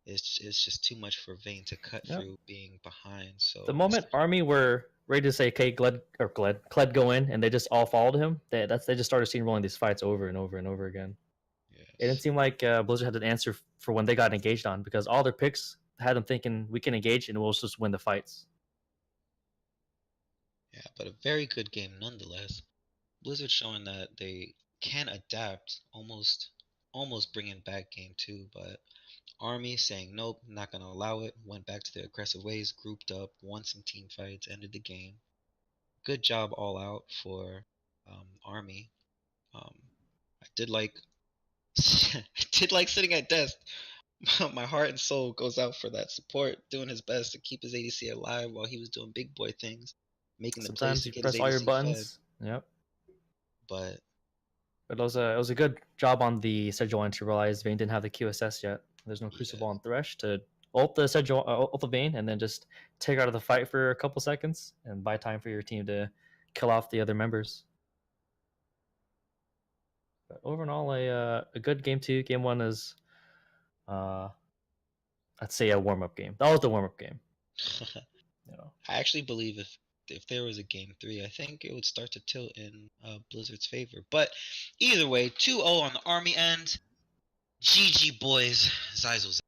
It's just too much for Vayne to cut through being behind. So the moment Army were ready to say, "Okay, Kled go in," and they just all followed him. They just started seeing rolling these fights over and over and over again. yes. It didn't seem like Blizzard had an answer for when they got engaged on, because all their picks had them thinking we can engage and we'll just win the fights. Yeah, but a very good game nonetheless. Blizzard showing that they can adapt, almost bringing back game 2, but Army saying nope, not gonna allow it. Went back to their aggressive ways, grouped up, won some team fights, ended the game. Good job all out for Army. I did like I did like sitting at desk. My heart and soul goes out for that support, doing his best to keep his ADC alive while he was doing big boy things, making the plays Sometimes to you get press his all your ADC buttons. fed. Yep. But it was a good job on the Sejuani to realize Vayne didn't have the QSS yet. There's no Crucible on Thresh to ult the Vayne and then just take her out of the fight for a couple seconds and buy time for your team to kill off the other members. But overall, a good game 2. Game 1 is, I'd say, a warm up game. That was the warm up game. I actually believe if there was a game 3, I think it would start to tilt in Blizzard's favor. But either way, 2-0 on the Army end. GG boys. Zyzel's